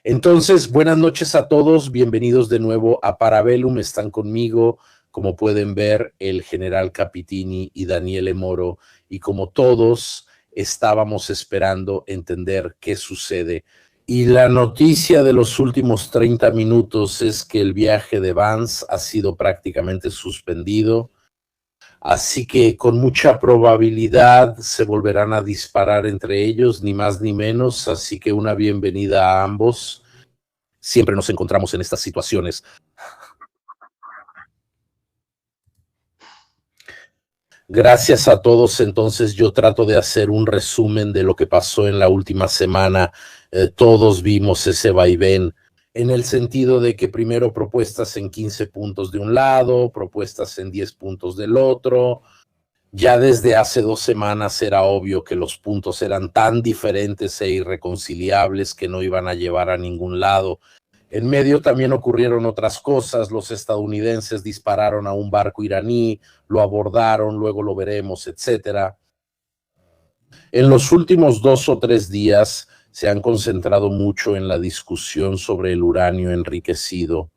Entonces, buenas noches a todos, bienvenidos de nuevo a Parabellum. Están conmigo, como pueden ver, el general Capitini y Daniele Moro, y como todos estábamos esperando entender qué sucede. Y la noticia de los últimos 30 minutos es que el viaje de Vance ha sido prácticamente suspendido. Así que con mucha probabilidad se volverán a disparar entre ellos, ni más ni menos. Así que una bienvenida a ambos. Siempre nos encontramos en estas situaciones. Gracias a todos. Entonces yo trato de hacer un resumen de lo que pasó en la última semana. Todos vimos ese vaivén, en el sentido de que primero propuestas en 15 puntos de un lado, propuestas en 10 puntos del otro. Ya desde hace 2 semanas era obvio que los puntos eran tan diferentes e irreconciliables que no iban a llevar a ningún lado. En medio también ocurrieron otras cosas. Los estadounidenses dispararon a un barco iraní, lo abordaron, luego lo veremos, etcétera. En los últimos 2 o 3 días se han concentrado mucho en la discusión sobre el uranio enriquecido.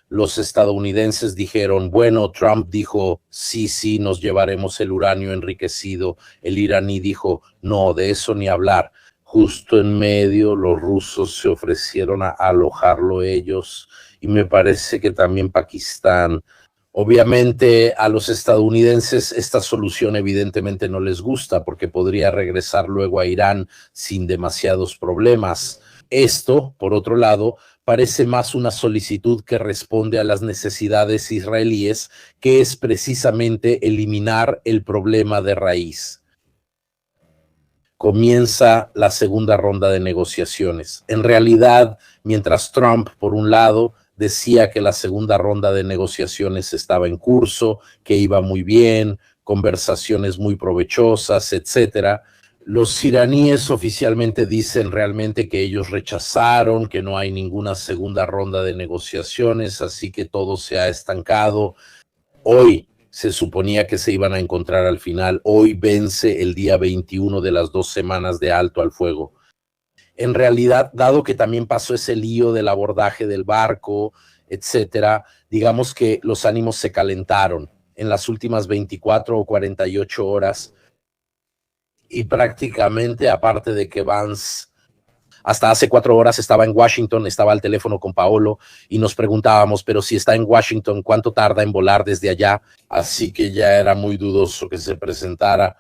Los estadounidenses dijeron, bueno, Trump dijo, sí, nos llevaremos el uranio enriquecido. El iraní dijo, no, de eso ni hablar. Justo en medio, los rusos se ofrecieron a alojarlo ellos, y me parece que también Pakistán. Obviamente a los estadounidenses esta solución evidentemente no les gusta, porque podría regresar luego a Irán sin demasiados problemas. Esto, por otro lado, parece más una solicitud que responde a las necesidades israelíes, que es precisamente eliminar el problema de raíz. Comienza la segunda ronda de negociaciones. En realidad, mientras Trump, por un lado, decía que la segunda ronda de negociaciones estaba en curso, que iba muy bien, conversaciones muy provechosas, etcétera, los iraníes oficialmente dicen realmente que ellos rechazaron, que no hay ninguna segunda ronda de negociaciones, así que todo se ha estancado. Hoy se suponía que se iban a encontrar al final. Hoy vence el día 21 de las 2 semanas de alto al fuego. En realidad, dado que también pasó ese lío del abordaje del barco, etcétera, digamos que los ánimos se calentaron en las últimas 24 o 48 horas. Y prácticamente, aparte de que Vance hasta hace 4 horas estaba en Washington, estaba al teléfono con Paolo y nos preguntábamos, pero si está en Washington, ¿cuánto tarda en volar desde allá? Así que ya era muy dudoso que se presentara.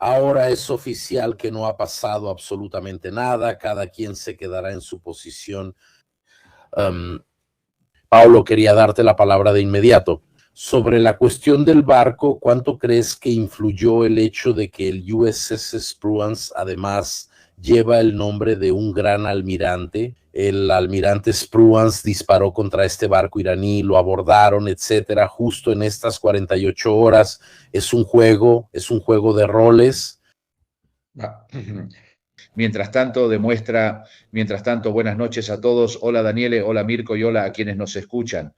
Ahora es oficial que no ha pasado absolutamente nada, cada quien se quedará en su posición. Paolo, quería darte la palabra de inmediato. Sobre la cuestión del barco, ¿cuánto crees que influyó el hecho de que el USS Spruance además lleva el nombre de un gran almirante? El almirante Spruance disparó contra este barco iraní, lo abordaron, etcétera, justo en estas 48 horas. Es un juego de roles. Mientras tanto, buenas noches a todos. Hola Daniele, hola Mirko y hola a quienes nos escuchan.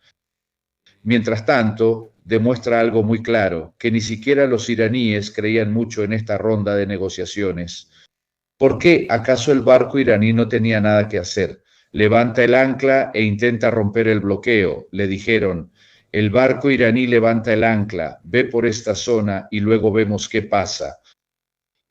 Mientras tanto, demuestra algo muy claro, que ni siquiera los iraníes creían mucho en esta ronda de negociaciones. ¿Por qué acaso el barco iraní no tenía nada que hacer? Levanta el ancla e intenta romper el bloqueo, le dijeron. El barco iraní levanta el ancla, ve por esta zona y luego vemos qué pasa.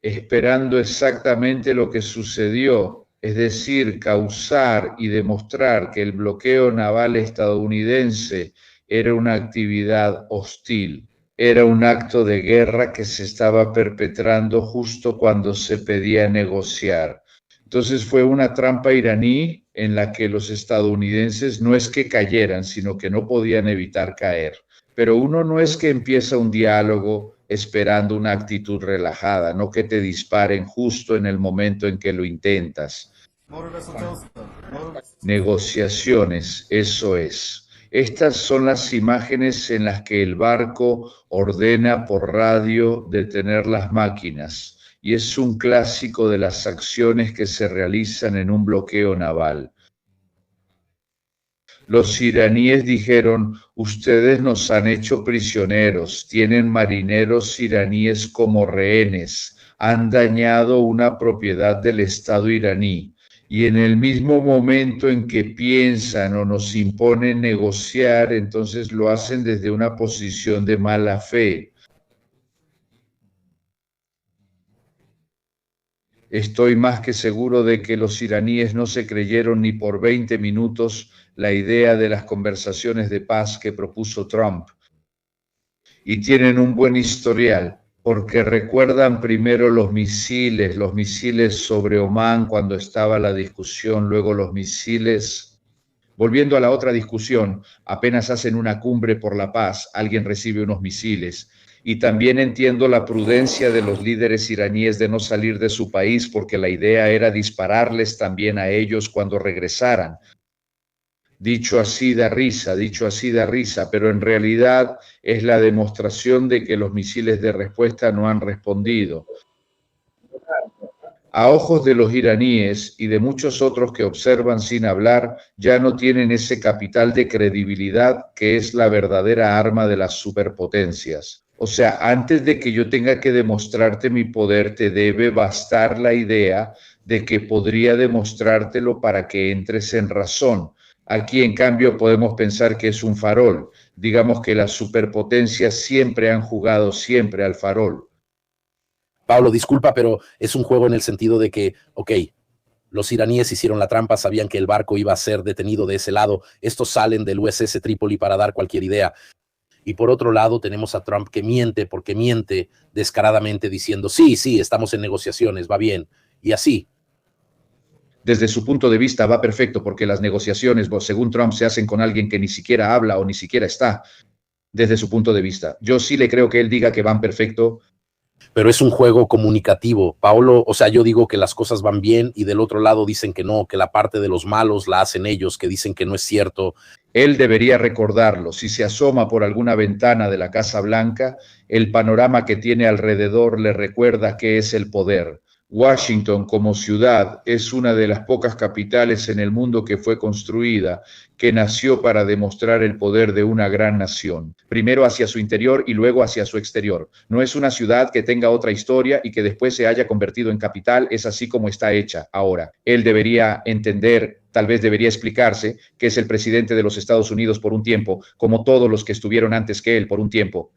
Esperando exactamente lo que sucedió, es decir, causar y demostrar que el bloqueo naval estadounidense era una actividad hostil, era un acto de guerra que se estaba perpetrando justo cuando se pedía negociar. Entonces fue una trampa iraní en la que los estadounidenses no es que cayeran, sino que no podían evitar caer. Pero uno no es que empieza un diálogo esperando una actitud relajada, no que te disparen justo en el momento en que lo intentas. Negociaciones, eso es. Estas son las imágenes en las que el barco ordena por radio detener las máquinas, y es un clásico de las acciones que se realizan en un bloqueo naval. Los iraníes dijeron, ustedes nos han hecho prisioneros, tienen marineros iraníes como rehenes, han dañado una propiedad del Estado iraní. Y en el mismo momento en que piensan o nos imponen negociar, entonces lo hacen desde una posición de mala fe. Estoy más que seguro de que los iraníes no se creyeron ni por 20 minutos la idea de las conversaciones de paz que propuso Trump. Y tienen un buen historial, porque recuerdan primero los misiles sobre Omán cuando estaba la discusión, luego los misiles. Volviendo a la otra discusión, apenas hacen una cumbre por la paz, alguien recibe unos misiles. Y también entiendo la prudencia de los líderes iraníes de no salir de su país porque la idea era dispararles también a ellos cuando regresaran. Dicho así da risa, pero en realidad es la demostración de que los misiles de respuesta no han respondido. A ojos de los iraníes y de muchos otros que observan sin hablar, ya no tienen ese capital de credibilidad que es la verdadera arma de las superpotencias. O sea, antes de que yo tenga que demostrarte mi poder, te debe bastar la idea de que podría demostrártelo para que entres en razón. Aquí, en cambio, podemos pensar que es un farol. Digamos que las superpotencias siempre han jugado siempre al farol. Pablo, disculpa, pero es un juego en el sentido de que, ok, los iraníes hicieron la trampa, sabían que el barco iba a ser detenido de ese lado, estos salen del USS Trípoli para dar cualquier idea. Y por otro lado tenemos a Trump que miente, porque miente descaradamente diciendo, sí, estamos en negociaciones, va bien, y así. Desde su punto de vista va perfecto porque las negociaciones, según Trump, se hacen con alguien que ni siquiera habla o ni siquiera está, desde su punto de vista. Yo sí le creo que él diga que van perfecto. Pero es un juego comunicativo, Paolo. O sea, yo digo que las cosas van bien y del otro lado dicen que no, que la parte de los malos la hacen ellos, que dicen que no es cierto. Él debería recordarlo. Si se asoma por alguna ventana de la Casa Blanca, el panorama que tiene alrededor le recuerda qué es el poder. Washington como ciudad es una de las pocas capitales en el mundo que fue construida, que nació para demostrar el poder de una gran nación, primero hacia su interior y luego hacia su exterior. No es una ciudad que tenga otra historia y que después se haya convertido en capital, es así como está hecha ahora. Él debería entender, tal vez debería explicarse, que es el presidente de los Estados Unidos por un tiempo, como todos los que estuvieron antes que él por un tiempo.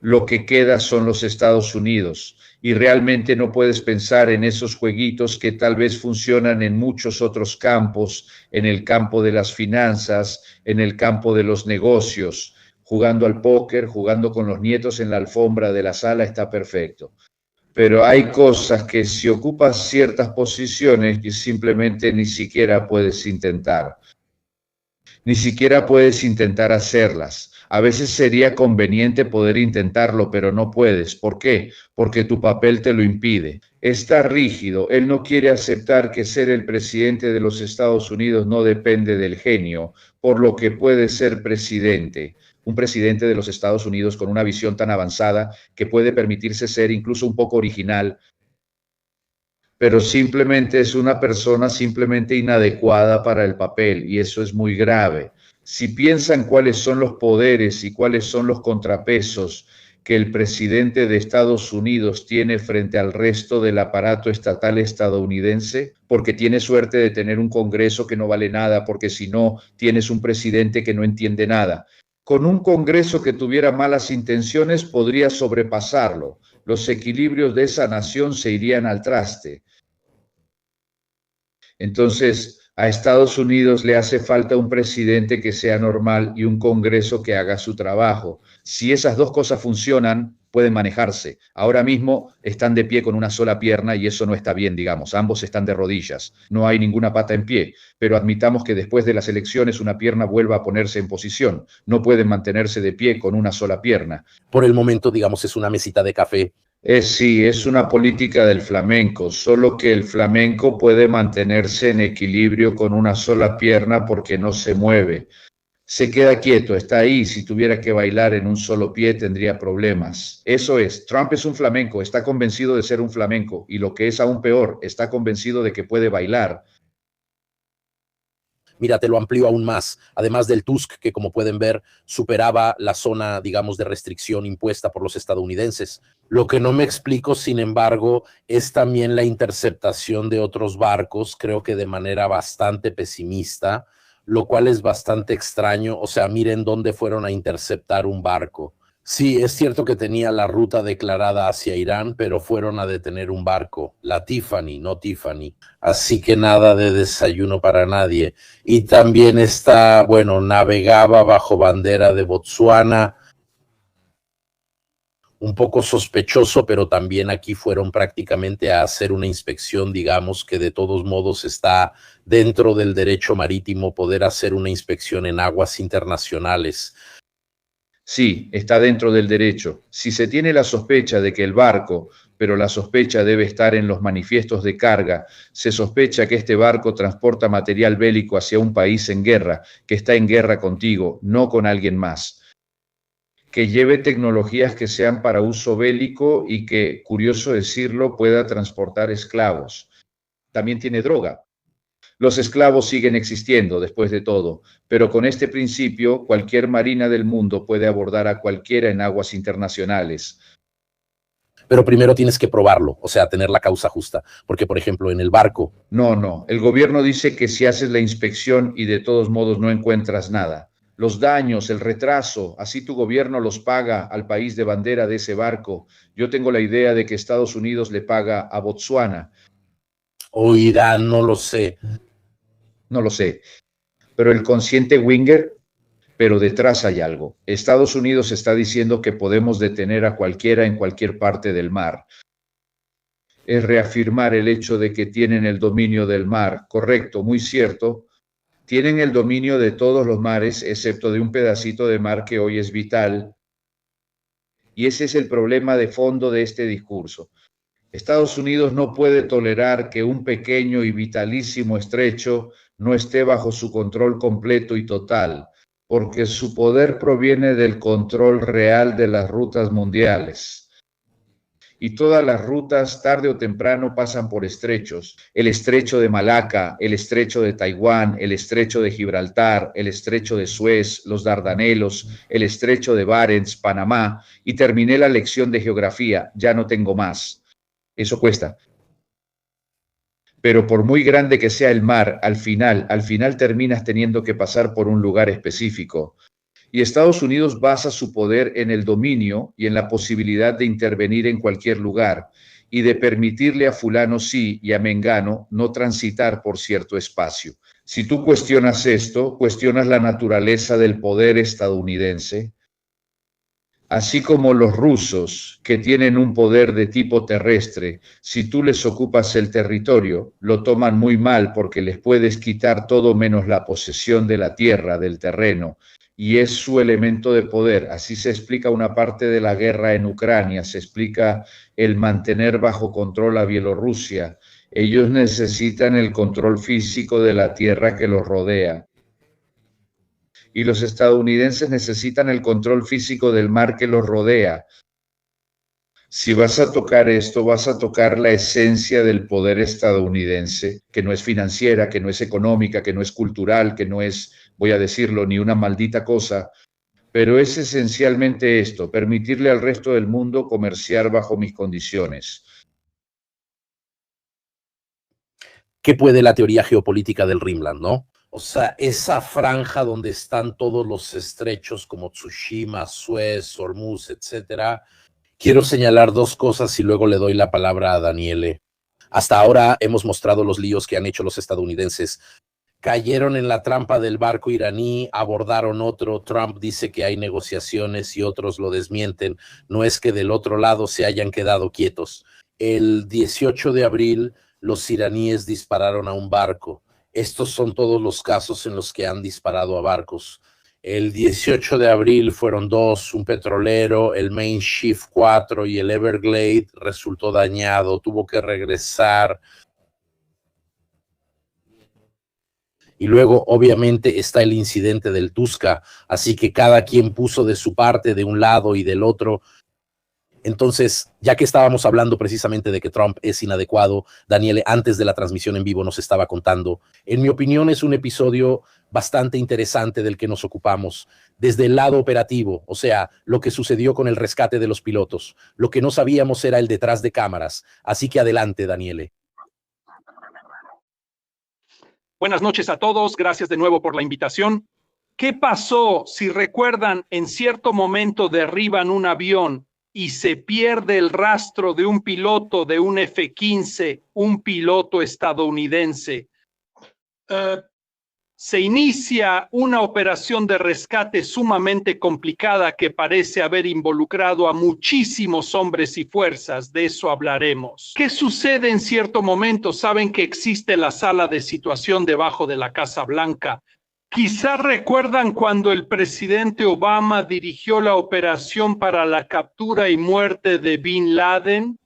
Lo que queda son los Estados Unidos y realmente no puedes pensar en esos jueguitos que tal vez funcionan en muchos otros campos, en el campo de las finanzas, en el campo de los negocios, jugando al póker, jugando con los nietos en la alfombra de la sala está perfecto. Pero hay cosas que si ocupas ciertas posiciones que simplemente ni siquiera puedes intentar. Ni siquiera puedes intentar hacerlas. A veces sería conveniente poder intentarlo, pero no puedes. ¿Por qué? Porque tu papel te lo impide. Está rígido. Él no quiere aceptar que ser el presidente de los Estados Unidos no depende del genio, por lo que puede ser presidente. Un presidente de los Estados Unidos con una visión tan avanzada que puede permitirse ser incluso un poco original, pero simplemente es una persona simplemente inadecuada para el papel y eso es muy grave. Si piensan cuáles son los poderes y cuáles son los contrapesos que el presidente de Estados Unidos tiene frente al resto del aparato estatal estadounidense, porque tiene suerte de tener un Congreso que no vale nada, porque si no, tienes un presidente que no entiende nada. Con un Congreso que tuviera malas intenciones podría sobrepasarlo. Los equilibrios de esa nación se irían al traste. Entonces, a Estados Unidos le hace falta un presidente que sea normal y un Congreso que haga su trabajo. Si esas dos cosas funcionan, pueden manejarse. Ahora mismo están de pie con una sola pierna y eso no está bien, digamos. Ambos están de rodillas. No hay ninguna pata en pie. Pero admitamos que después de las elecciones una pierna vuelva a ponerse en posición. No pueden mantenerse de pie con una sola pierna. Por el momento, digamos, es una mesita de café. Sí, es una política del flamenco, solo que el flamenco puede mantenerse en equilibrio con una sola pierna porque no se mueve. Se queda quieto, está ahí. Si tuviera que bailar en un solo pie tendría problemas. Eso es, Trump es un flamenco, está convencido de ser un flamenco y lo que es aún peor, está convencido de que puede bailar. Mira, te lo amplío aún más. Además del Tusk, que como pueden ver, superaba la zona, digamos, de restricción impuesta por los estadounidenses. Lo que no me explico, sin embargo, es también la interceptación de otros barcos, creo que de manera bastante pesimista, lo cual es bastante extraño. O sea, miren dónde fueron a interceptar un barco. Sí, es cierto que tenía la ruta declarada hacia Irán, pero fueron a detener un barco, la Tiffany, no Tiffany. Así que nada de desayuno para nadie. Y también está, bueno, navegaba bajo bandera de Botsuana, un poco sospechoso, pero también aquí fueron prácticamente a hacer una inspección, digamos que de todos modos está dentro del derecho marítimo poder hacer una inspección en aguas internacionales. Sí, está dentro del derecho. Si se tiene la sospecha de que el barco, pero la sospecha debe estar en los manifiestos de carga, se sospecha que este barco transporta material bélico hacia un país en guerra, que está en guerra contigo, no con alguien más, que lleve tecnologías que sean para uso bélico y que, curioso decirlo, pueda transportar esclavos. También tiene droga. Los esclavos siguen existiendo después de todo, pero con este principio cualquier marina del mundo puede abordar a cualquiera en aguas internacionales. Pero primero tienes que probarlo, o sea, tener la causa justa, porque por ejemplo en el barco. No, el gobierno dice que si haces la inspección y de todos modos no encuentras nada, los daños, el retraso, así tu gobierno los paga al país de bandera de ese barco. Yo tengo la idea de que Estados Unidos le paga a Botsuana. O Irán, no lo sé. No lo sé, pero el consciente Winger, pero detrás hay algo. Estados Unidos está diciendo que podemos detener a cualquiera en cualquier parte del mar. Es reafirmar el hecho de que tienen el dominio del mar. Correcto, muy cierto. Tienen el dominio de todos los mares, excepto de un pedacito de mar que hoy es vital. Y ese es el problema de fondo de este discurso. Estados Unidos no puede tolerar que un pequeño y vitalísimo estrecho no esté bajo su control completo y total, porque su poder proviene del control real de las rutas mundiales. Y todas las rutas, tarde o temprano, pasan por estrechos. El estrecho de Malaca, el estrecho de Taiwán, el estrecho de Gibraltar, el estrecho de Suez, los Dardanelos, el estrecho de Barents, Panamá, y terminé la lección de geografía, ya no tengo más. Eso cuesta. Pero por muy grande que sea el mar, al final terminas teniendo que pasar por un lugar específico. Y Estados Unidos basa su poder en el dominio y en la posibilidad de intervenir en cualquier lugar y de permitirle a fulano sí y a mengano no transitar por cierto espacio. Si tú cuestionas esto, cuestionas la naturaleza del poder estadounidense, así como los rusos, que tienen un poder de tipo terrestre. Si tú les ocupas el territorio, lo toman muy mal porque les puedes quitar todo menos la posesión de la tierra, del terreno, y es su elemento de poder. Así se explica una parte de la guerra en Ucrania, se explica el mantener bajo control a Bielorrusia. Ellos necesitan el control físico de la tierra que los rodea. Y los estadounidenses necesitan el control físico del mar que los rodea. Si vas a tocar esto, vas a tocar la esencia del poder estadounidense, que no es financiera, que no es económica, que no es cultural, que no es, voy a decirlo, ni una maldita cosa, pero es esencialmente esto, permitirle al resto del mundo comerciar bajo mis condiciones. ¿Qué puede la teoría geopolítica del Rimland, no? O sea, esa franja donde están todos los estrechos como Tsushima, Suez, Hormuz, etcétera. Quiero señalar dos cosas y luego le doy la palabra a Daniele. Hasta ahora hemos mostrado los líos que han hecho los estadounidenses. Cayeron en la trampa del barco iraní, abordaron otro. Trump dice que hay negociaciones y otros lo desmienten. No es que del otro lado se hayan quedado quietos. El 18 de abril, los iraníes dispararon a un barco. Estos son todos los casos en los que han disparado a barcos. El 18 de abril fueron dos, un petrolero, el Main Shift 4 y el Everglade resultó dañado, tuvo que regresar. Y luego, obviamente, está el incidente del Tuska, así que cada quien puso de su parte de un lado y del otro. Entonces, ya que estábamos hablando precisamente de que Trump es inadecuado, Daniele, antes de la transmisión en vivo nos estaba contando, en mi opinión es un episodio bastante interesante del que nos ocupamos desde el lado operativo, o sea, lo que sucedió con el rescate de los pilotos. Lo que no sabíamos era el detrás de cámaras. Así que adelante, Daniele. Buenas noches a todos, gracias de nuevo por la invitación. ¿Qué pasó? Si recuerdan, en cierto momento derriban un avión y se pierde el rastro de un piloto de un F-15, un piloto estadounidense. Se inicia una operación de rescate sumamente complicada que parece haber involucrado a muchísimos hombres y fuerzas. De eso hablaremos. ¿Qué sucede en cierto momento? Saben que existe la sala de situación debajo de la Casa Blanca. Quizás recuerdan cuando el presidente Obama dirigió la operación para la captura y muerte de Bin Laden.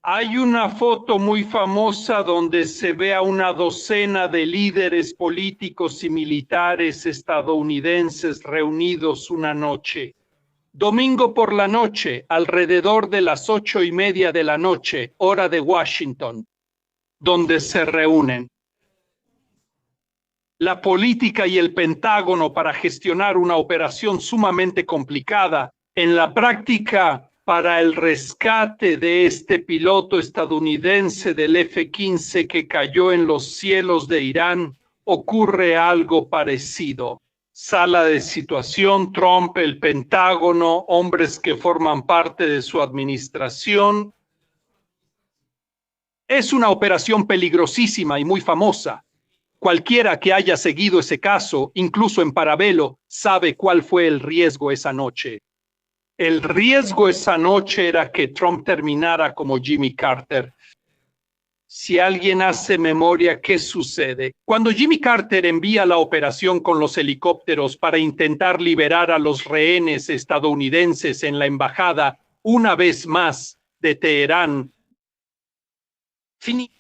Hay una foto muy famosa donde se ve a una docena de líderes políticos y militares estadounidenses reunidos una noche. Domingo por la noche, alrededor de las 8:30 de la noche, hora de Washington, donde se reúnen. La política y el Pentágono para gestionar una operación sumamente complicada. En la práctica, para el rescate de este piloto estadounidense del F-15 que cayó en los cielos de Irán, ocurre algo parecido. Sala de situación, Trump, el Pentágono, hombres que forman parte de su administración. Es una operación peligrosísima y muy famosa. Cualquiera que haya seguido ese caso, incluso en paralelo, sabe cuál fue el riesgo esa noche. El riesgo esa noche era que Trump terminara como Jimmy Carter. Si alguien hace memoria, ¿qué sucede? Cuando Jimmy Carter envía la operación con los helicópteros para intentar liberar a los rehenes estadounidenses en la embajada, una vez más, de Teherán,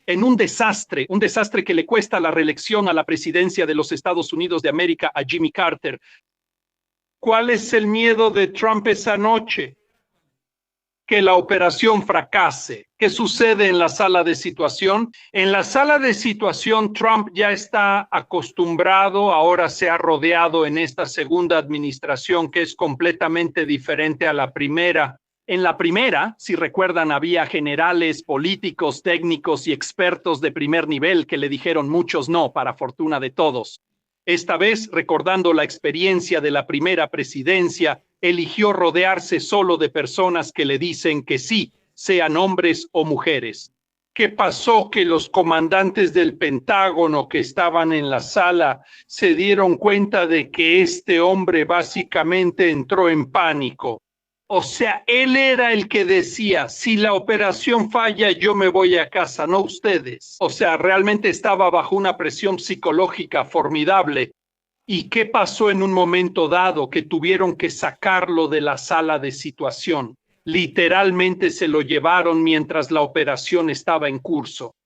en un desastre que le cuesta la reelección a la presidencia de los Estados Unidos de América a Jimmy Carter. ¿Cuál es el miedo de Trump esa noche? Que la operación fracase. ¿Qué sucede en la sala de situación? En la sala de situación, Trump ya está acostumbrado, ahora se ha rodeado en esta segunda administración que es completamente diferente a la primera. En la primera, si recuerdan, había generales, políticos, técnicos y expertos de primer nivel que le dijeron muchos no, para fortuna de todos. Esta vez, recordando la experiencia de la primera presidencia, eligió rodearse solo de personas que le dicen que sí, sean hombres o mujeres. ¿Qué pasó? Que los comandantes del Pentágono que estaban en la sala se dieron cuenta de que este hombre básicamente entró en pánico. O sea, él era el que decía, si la operación falla, yo me voy a casa, no ustedes. O sea, realmente estaba bajo una presión psicológica formidable. ¿Y qué pasó en un momento dado? Que tuvieron que sacarlo de la sala de situación. Literalmente se lo llevaron mientras la operación estaba en curso.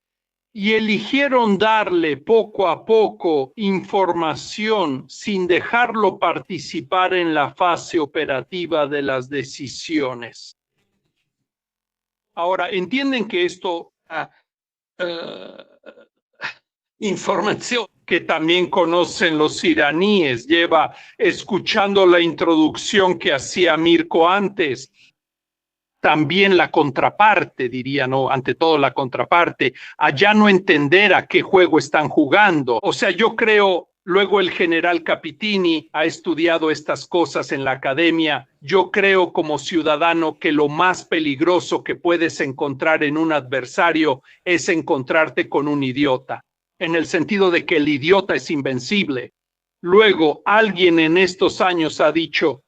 Y eligieron darle poco a poco información sin dejarlo participar en la fase operativa de las decisiones. Ahora, entienden que esto, información que también conocen los iraníes, lleva escuchando la introducción que hacía Mirko antes. También la contraparte, diría, no, ante todo la contraparte, allá no entender a qué juego están jugando. O sea, yo creo, luego el general Capitini ha estudiado estas cosas en la academia, yo creo como ciudadano que lo más peligroso que puedes encontrar en un adversario es encontrarte con un idiota, en el sentido de que el idiota es invencible. Luego, alguien en estos años ha dicho,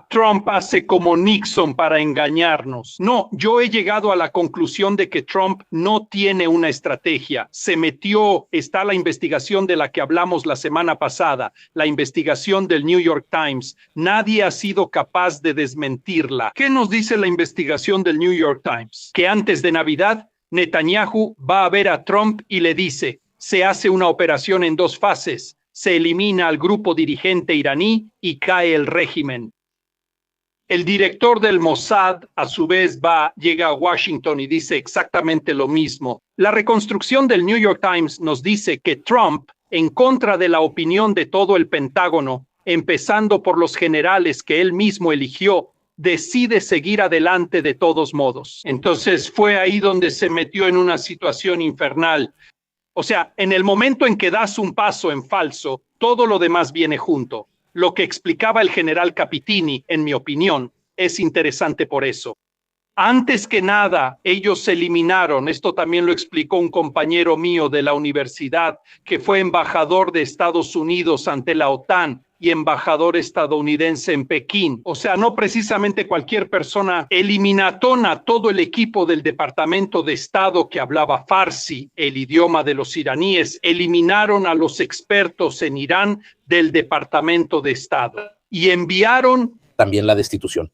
Trump hace como Nixon para engañarnos. No, yo he llegado a la conclusión de que Trump no tiene una estrategia. Se metió, está la investigación de la que hablamos la semana pasada, la investigación del New York Times. Nadie ha sido capaz de desmentirla. ¿Qué nos dice la investigación del New York Times? Que antes de Navidad, Netanyahu va a ver a Trump y le dice, se hace una operación en 2 fases. Se elimina al grupo dirigente iraní y cae el régimen. El director del Mossad, a su vez, llega a Washington y dice exactamente lo mismo. La reconstrucción del New York Times nos dice que Trump, en contra de la opinión de todo el Pentágono, empezando por los generales que él mismo eligió, decide seguir adelante de todos modos. Entonces fue ahí donde se metió en una situación infernal. O sea, en el momento en que das un paso en falso, todo lo demás viene junto. Lo que explicaba el general Capitini, en mi opinión, es interesante por eso. Antes que nada, ellos eliminaron, esto también lo explicó un compañero mío de la universidad, que fue embajador de Estados Unidos ante la OTAN y embajador estadounidense en Pekín. O sea, no precisamente cualquier persona. Eliminaron a todo el equipo del Departamento de Estado que hablaba farsi, el idioma de los iraníes. Eliminaron a los expertos en Irán del Departamento de Estado y enviaron también la destitución.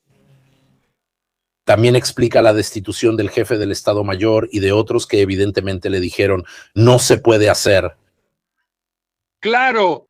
También explica la destitución del jefe del Estado Mayor y de otros que evidentemente le dijeron no se puede hacer. Claro,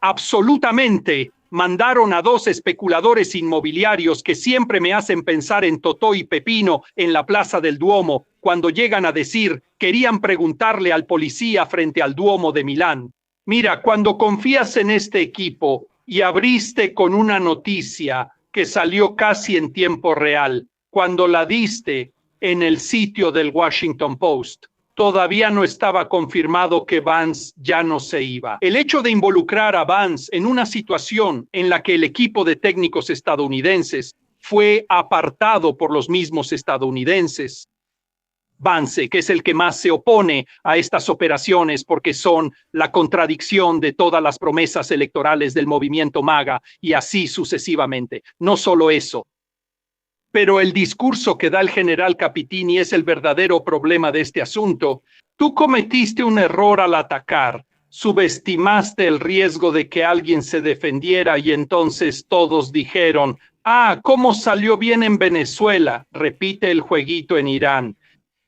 absolutamente. Mandaron a 2 especuladores inmobiliarios que siempre me hacen pensar en Totó y Pepino en la Plaza del Duomo, cuando llegan a decir, querían preguntarle al policía frente al Duomo de Milán. Mira, cuando confías en este equipo y abriste con una noticia que salió casi en tiempo real, cuando la diste en el sitio del Washington Post, todavía no estaba confirmado que Vance ya no se iba. El hecho de involucrar a Vance en una situación en la que el equipo de técnicos estadounidenses fue apartado por los mismos estadounidenses, Vance, que es el que más se opone a estas operaciones porque son la contradicción de todas las promesas electorales del movimiento MAGA y así sucesivamente. No solo eso, pero el discurso que da el general Capitini es el verdadero problema de este asunto. Tú cometiste un error al atacar, subestimaste el riesgo de que alguien se defendiera y entonces todos dijeron, ¿cómo salió bien en Venezuela? Repite el jueguito en Irán.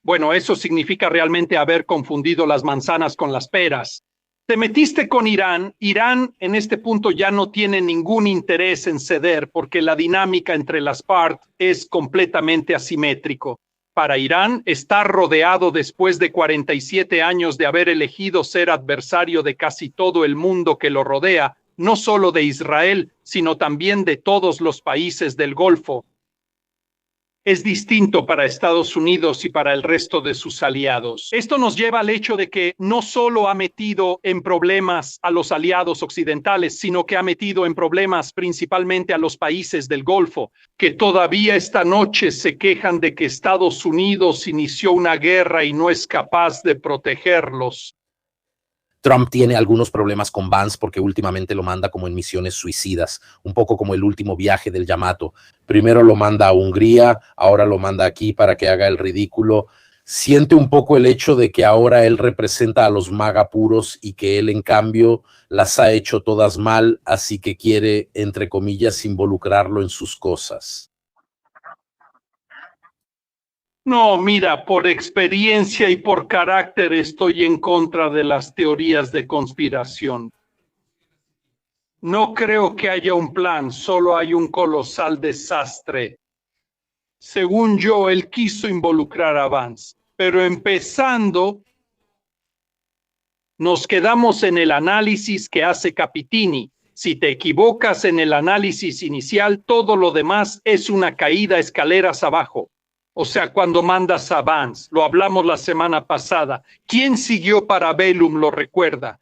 Bueno, eso significa realmente haber confundido las manzanas con las peras. Te metiste con Irán. Irán en este punto ya no tiene ningún interés en ceder porque la dinámica entre las partes es completamente asimétrico. Para Irán, estar rodeado después de 47 años de haber elegido ser adversario de casi todo el mundo que lo rodea, no solo de Israel, sino también de todos los países del Golfo, es distinto para Estados Unidos y para el resto de sus aliados. Esto nos lleva al hecho de que no solo ha metido en problemas a los aliados occidentales, sino que ha metido en problemas principalmente a los países del Golfo, que todavía esta noche se quejan de que Estados Unidos inició una guerra y no es capaz de protegerlos. Trump tiene algunos problemas con Vance porque últimamente lo manda como en misiones suicidas, un poco como el último viaje del Yamato. Primero lo manda a Hungría, ahora lo manda aquí para que haga el ridículo. Siente un poco el hecho de que ahora él representa a los MAGA puros y que él en cambio las ha hecho todas mal, así que quiere, entre comillas, involucrarlo en sus cosas. No, mira, por experiencia y por carácter estoy en contra de las teorías de conspiración. No creo que haya un plan, solo hay un colosal desastre. Según yo, él quiso involucrar a Vance, pero empezando, nos quedamos en el análisis que hace Capitini. Si te equivocas en el análisis inicial, todo lo demás es una caída escaleras abajo. O sea, cuando mandas a Vance, lo hablamos la semana pasada, ¿quién siguió Parabellum lo recuerda?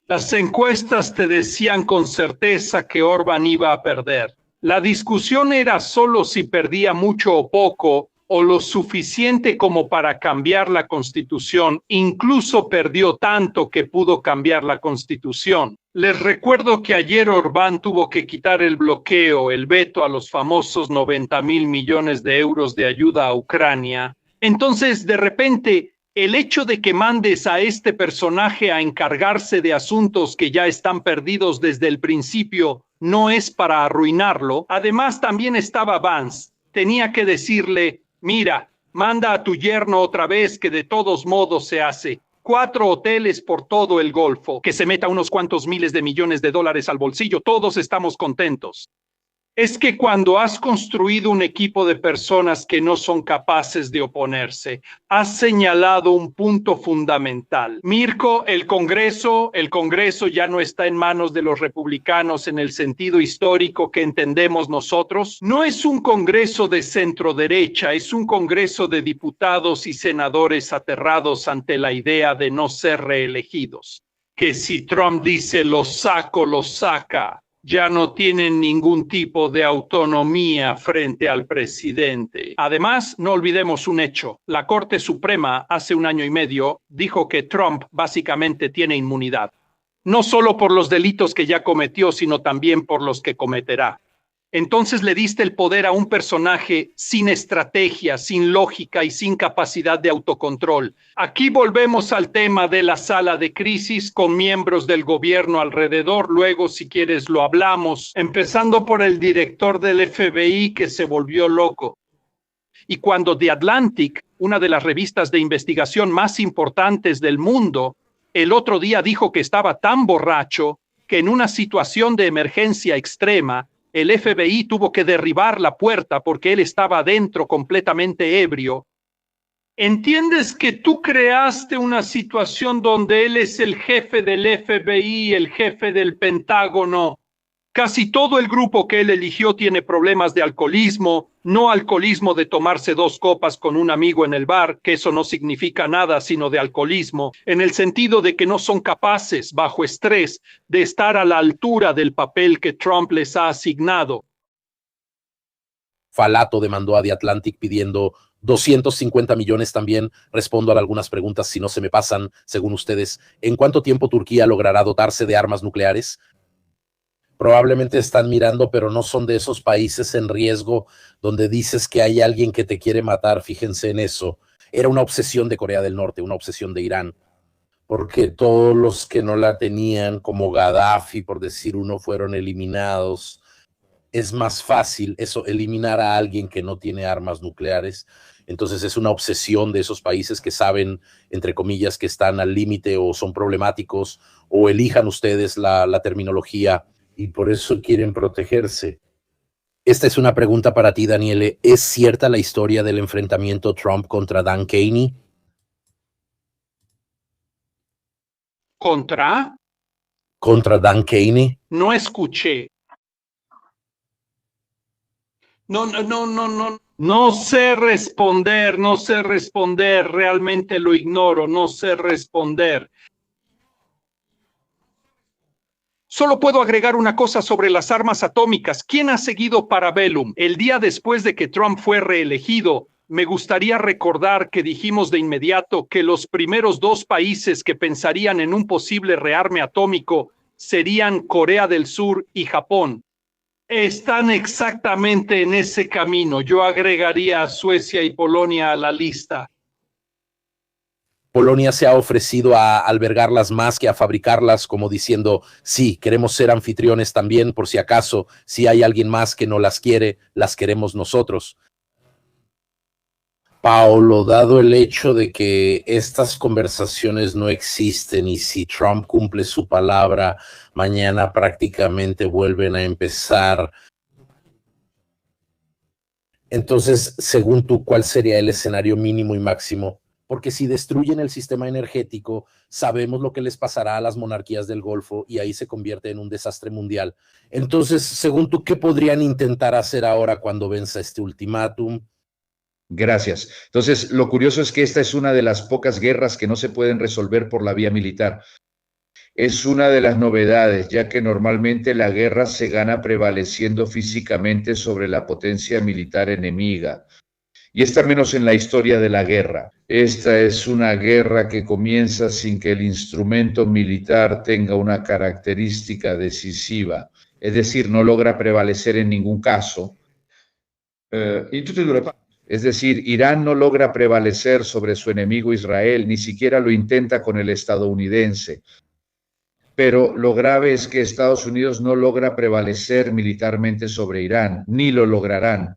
Las encuestas te decían con certeza que Orbán iba a perder. La discusión era solo si perdía mucho o poco, o lo suficiente como para cambiar la Constitución. Incluso perdió tanto que pudo cambiar la Constitución. Les recuerdo que ayer Orbán tuvo que quitar el bloqueo, el veto a los famosos 90.000 millones de euros de ayuda a Ucrania. Entonces, de repente, el hecho de que mandes a este personaje a encargarse de asuntos que ya están perdidos desde el principio no es para arruinarlo. Además, también estaba Vance. Tenía que decirle, mira, manda a tu yerno otra vez que de todos modos se hace. 4 hoteles por todo el Golfo, que se meta unos cuantos miles de millones de dólares al bolsillo, todos estamos contentos. es que cuando has construido un equipo de personas que no son capaces de oponerse, has señalado un punto fundamental. Mirko, el Congreso ya no está en manos de los republicanos en el sentido histórico que entendemos nosotros. No es un Congreso de centro derecha, es un Congreso de diputados y senadores aterrados ante la idea de no ser reelegidos. Que si Trump dice lo saca. Ya no tienen ningún tipo de autonomía frente al presidente. Además, no olvidemos un hecho. La Corte Suprema hace 1 año y medio dijo que Trump básicamente tiene inmunidad. No solo por los delitos que ya cometió, sino también por los que cometerá. Entonces le diste el poder a un personaje sin estrategia, sin lógica y sin capacidad de autocontrol. Aquí volvemos al tema de la sala de crisis con miembros del gobierno alrededor. Luego, si quieres, lo hablamos, empezando por el director del FBI que se volvió loco. Y cuando The Atlantic, una de las revistas de investigación más importantes del mundo, el otro día dijo que estaba tan borracho que en una situación de emergencia extrema, el FBI tuvo que derribar la puerta porque él estaba adentro completamente ebrio. ¿Entiendes que tú creaste una situación donde él es el jefe del FBI, el jefe del Pentágono? Casi todo el grupo que él eligió tiene problemas de alcoholismo, no alcoholismo de tomarse 2 copas con un amigo en el bar, que eso no significa nada sino de alcoholismo, en el sentido de que no son capaces, bajo estrés, de estar a la altura del papel que Trump les ha asignado. Falato demandó a The Atlantic pidiendo 250 millones también. Respondo a algunas preguntas si no se me pasan, según ustedes. ¿En cuánto tiempo Turquía logrará dotarse de armas nucleares? Probablemente están mirando, pero no son de esos países en riesgo donde dices que hay alguien que te quiere matar. Fíjense en eso. Era una obsesión de Corea del Norte, una obsesión de Irán, porque todos los que no la tenían, como Gaddafi, por decir uno, fueron eliminados. Es más fácil eso, eliminar a alguien que no tiene armas nucleares. Entonces es una obsesión de esos países que saben, entre comillas, que están al límite o son problemáticos, o elijan ustedes la terminología, y por eso quieren protegerse. Esta es una pregunta para ti, Daniele. ¿Es cierta la historia del enfrentamiento Trump contra Dan Kenney? ¿Contra? ¿Contra Dan Kenney? No escuché. No. No sé responder, realmente lo ignoro, no sé responder. Solo puedo agregar una cosa sobre las armas atómicas. ¿Quién ha seguido Parabellum? El día después de que Trump fue reelegido, me gustaría recordar que dijimos de inmediato que los primeros 2 países que pensarían en un posible rearme atómico serían Corea del Sur y Japón. Están exactamente en ese camino. Yo agregaría a Suecia y Polonia a la lista. Polonia se ha ofrecido a albergarlas más que a fabricarlas, como diciendo, sí, queremos ser anfitriones también, por si acaso, si hay alguien más que no las quiere, las queremos nosotros. Paolo, dado el hecho de que estas conversaciones no existen y si Trump cumple su palabra, mañana prácticamente vuelven a empezar. Entonces, según tú, ¿cuál sería el escenario mínimo y máximo? Porque si destruyen el sistema energético, sabemos lo que les pasará a las monarquías del Golfo y ahí se convierte en un desastre mundial. Entonces, según tú, ¿qué podrían intentar hacer ahora cuando venza este ultimátum? Gracias. Entonces, lo curioso es que esta es una de las pocas guerras que no se pueden resolver por la vía militar. Es una de las novedades, ya que normalmente la guerra se gana prevaleciendo físicamente sobre la potencia militar enemiga. Y está menos en la historia de la guerra. Esta es una guerra que comienza sin que el instrumento militar tenga una característica decisiva, es decir, no logra prevalecer en ningún caso. Es decir, Irán no logra prevalecer sobre su enemigo Israel, ni siquiera lo intenta con el estadounidense. Pero lo grave es que Estados Unidos no logra prevalecer militarmente sobre Irán, ni lo lograrán.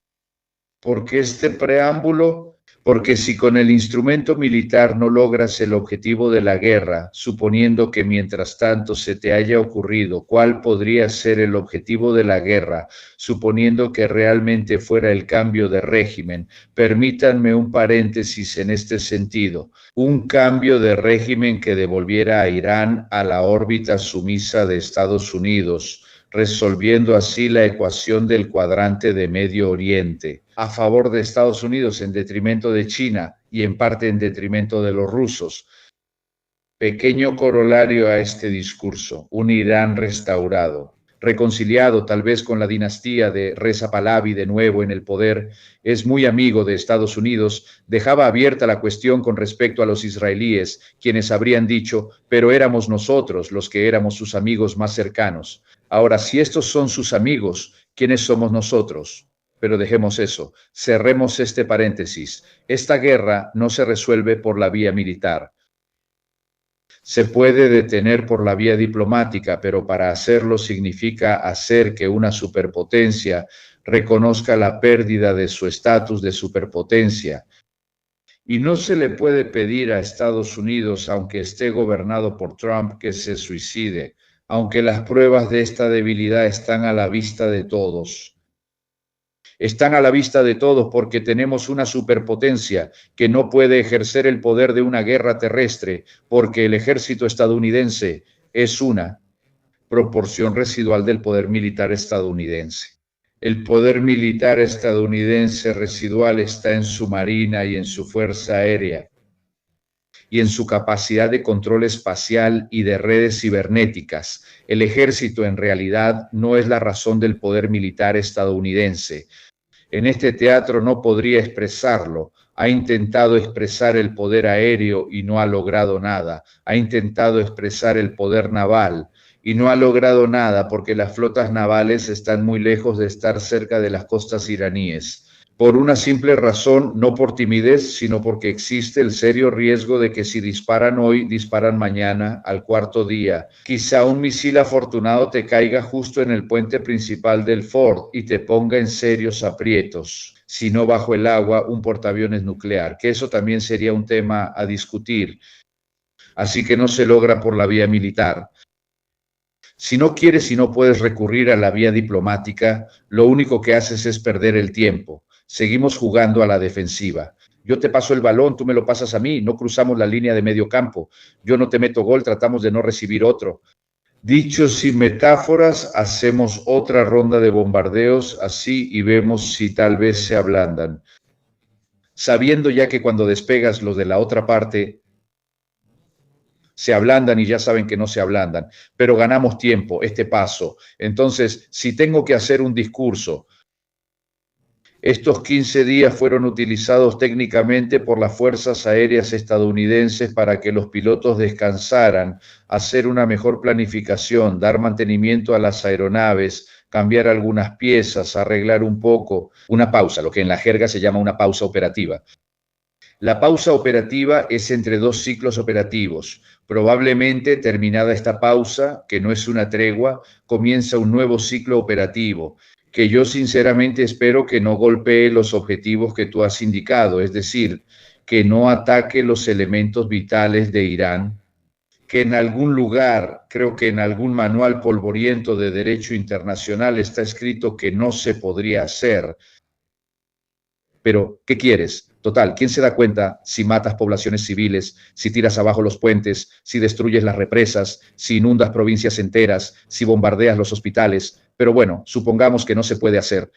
Porque este preámbulo Porque si con el instrumento militar no logras el objetivo de la guerra, suponiendo que mientras tanto se te haya ocurrido cuál podría ser el objetivo de la guerra, suponiendo que realmente fuera el cambio de régimen, permítanme un paréntesis en este sentido, un cambio de régimen que devolviera a Irán a la órbita sumisa de Estados Unidos, resolviendo así la ecuación del cuadrante de Medio Oriente, a favor de Estados Unidos en detrimento de China y en parte en detrimento de los rusos. Pequeño corolario a este discurso, un Irán restaurado, reconciliado tal vez con la dinastía de Reza Pahlavi de nuevo en el poder, es muy amigo de Estados Unidos, dejaba abierta la cuestión con respecto a los israelíes, quienes habrían dicho, pero éramos nosotros los que éramos sus amigos más cercanos. Ahora, si estos son sus amigos, ¿quiénes somos nosotros? Pero dejemos eso, cerremos este paréntesis. Esta guerra no se resuelve por la vía militar. Se puede detener por la vía diplomática, pero para hacerlo significa hacer que una superpotencia reconozca la pérdida de su estatus de superpotencia. Y no se le puede pedir a Estados Unidos, aunque esté gobernado por Trump, que se suicide, aunque las pruebas de esta debilidad están a la vista de todos. Están a la vista de todos porque tenemos una superpotencia que no puede ejercer el poder de una guerra terrestre porque el ejército estadounidense es una proporción residual del poder militar estadounidense. El poder militar estadounidense residual está en su marina y en su fuerza aérea y en su capacidad de control espacial y de redes cibernéticas. El ejército en realidad no es la razón del poder militar estadounidense. En este teatro no podría expresarlo. Ha intentado expresar el poder aéreo y no ha logrado nada. Ha intentado expresar el poder naval y no ha logrado nada porque las flotas navales están muy lejos de estar cerca de las costas iraníes. Por una simple razón, no por timidez, sino porque existe el serio riesgo de que si disparan hoy, disparan mañana, al cuarto día. Quizá un misil afortunado te caiga justo en el puente principal del Ford y te ponga en serios aprietos. Si no bajo el agua, un portaaviones nuclear, que eso también sería un tema a discutir. Así que no se logra por la vía militar. Si no quieres y no puedes recurrir a la vía diplomática, lo único que haces es perder el tiempo. Seguimos jugando a la defensiva. Yo te paso el balón, tú me lo pasas a mí, no cruzamos la línea de medio campo. Yo no te meto gol, tratamos de no recibir otro. Dicho sin metáforas, hacemos otra ronda de bombardeos así y vemos si tal vez se ablandan. Sabiendo ya que cuando despegas los de la otra parte, se ablandan y ya saben que no se ablandan, pero ganamos tiempo, este paso. Entonces, si tengo que hacer un discurso, estos 15 días fueron utilizados técnicamente por las fuerzas aéreas estadounidenses para que los pilotos descansaran, hacer una mejor planificación, dar mantenimiento a las aeronaves, cambiar algunas piezas, arreglar un poco, una pausa, lo que en la jerga se llama una pausa operativa. La pausa operativa es entre dos ciclos operativos. Probablemente terminada esta pausa, que no es una tregua, comienza un nuevo ciclo operativo, que yo sinceramente espero que no golpee los objetivos que tú has indicado, es decir, que no ataque los elementos vitales de Irán, que en algún lugar, creo que en algún manual polvoriento de derecho internacional está escrito que no se podría hacer. Pero, ¿qué quieres? Total, ¿quién se da cuenta si matas poblaciones civiles, si tiras abajo los puentes, si destruyes las represas, si inundas provincias enteras, si bombardeas los hospitales? Pero bueno, supongamos que no se puede hacer.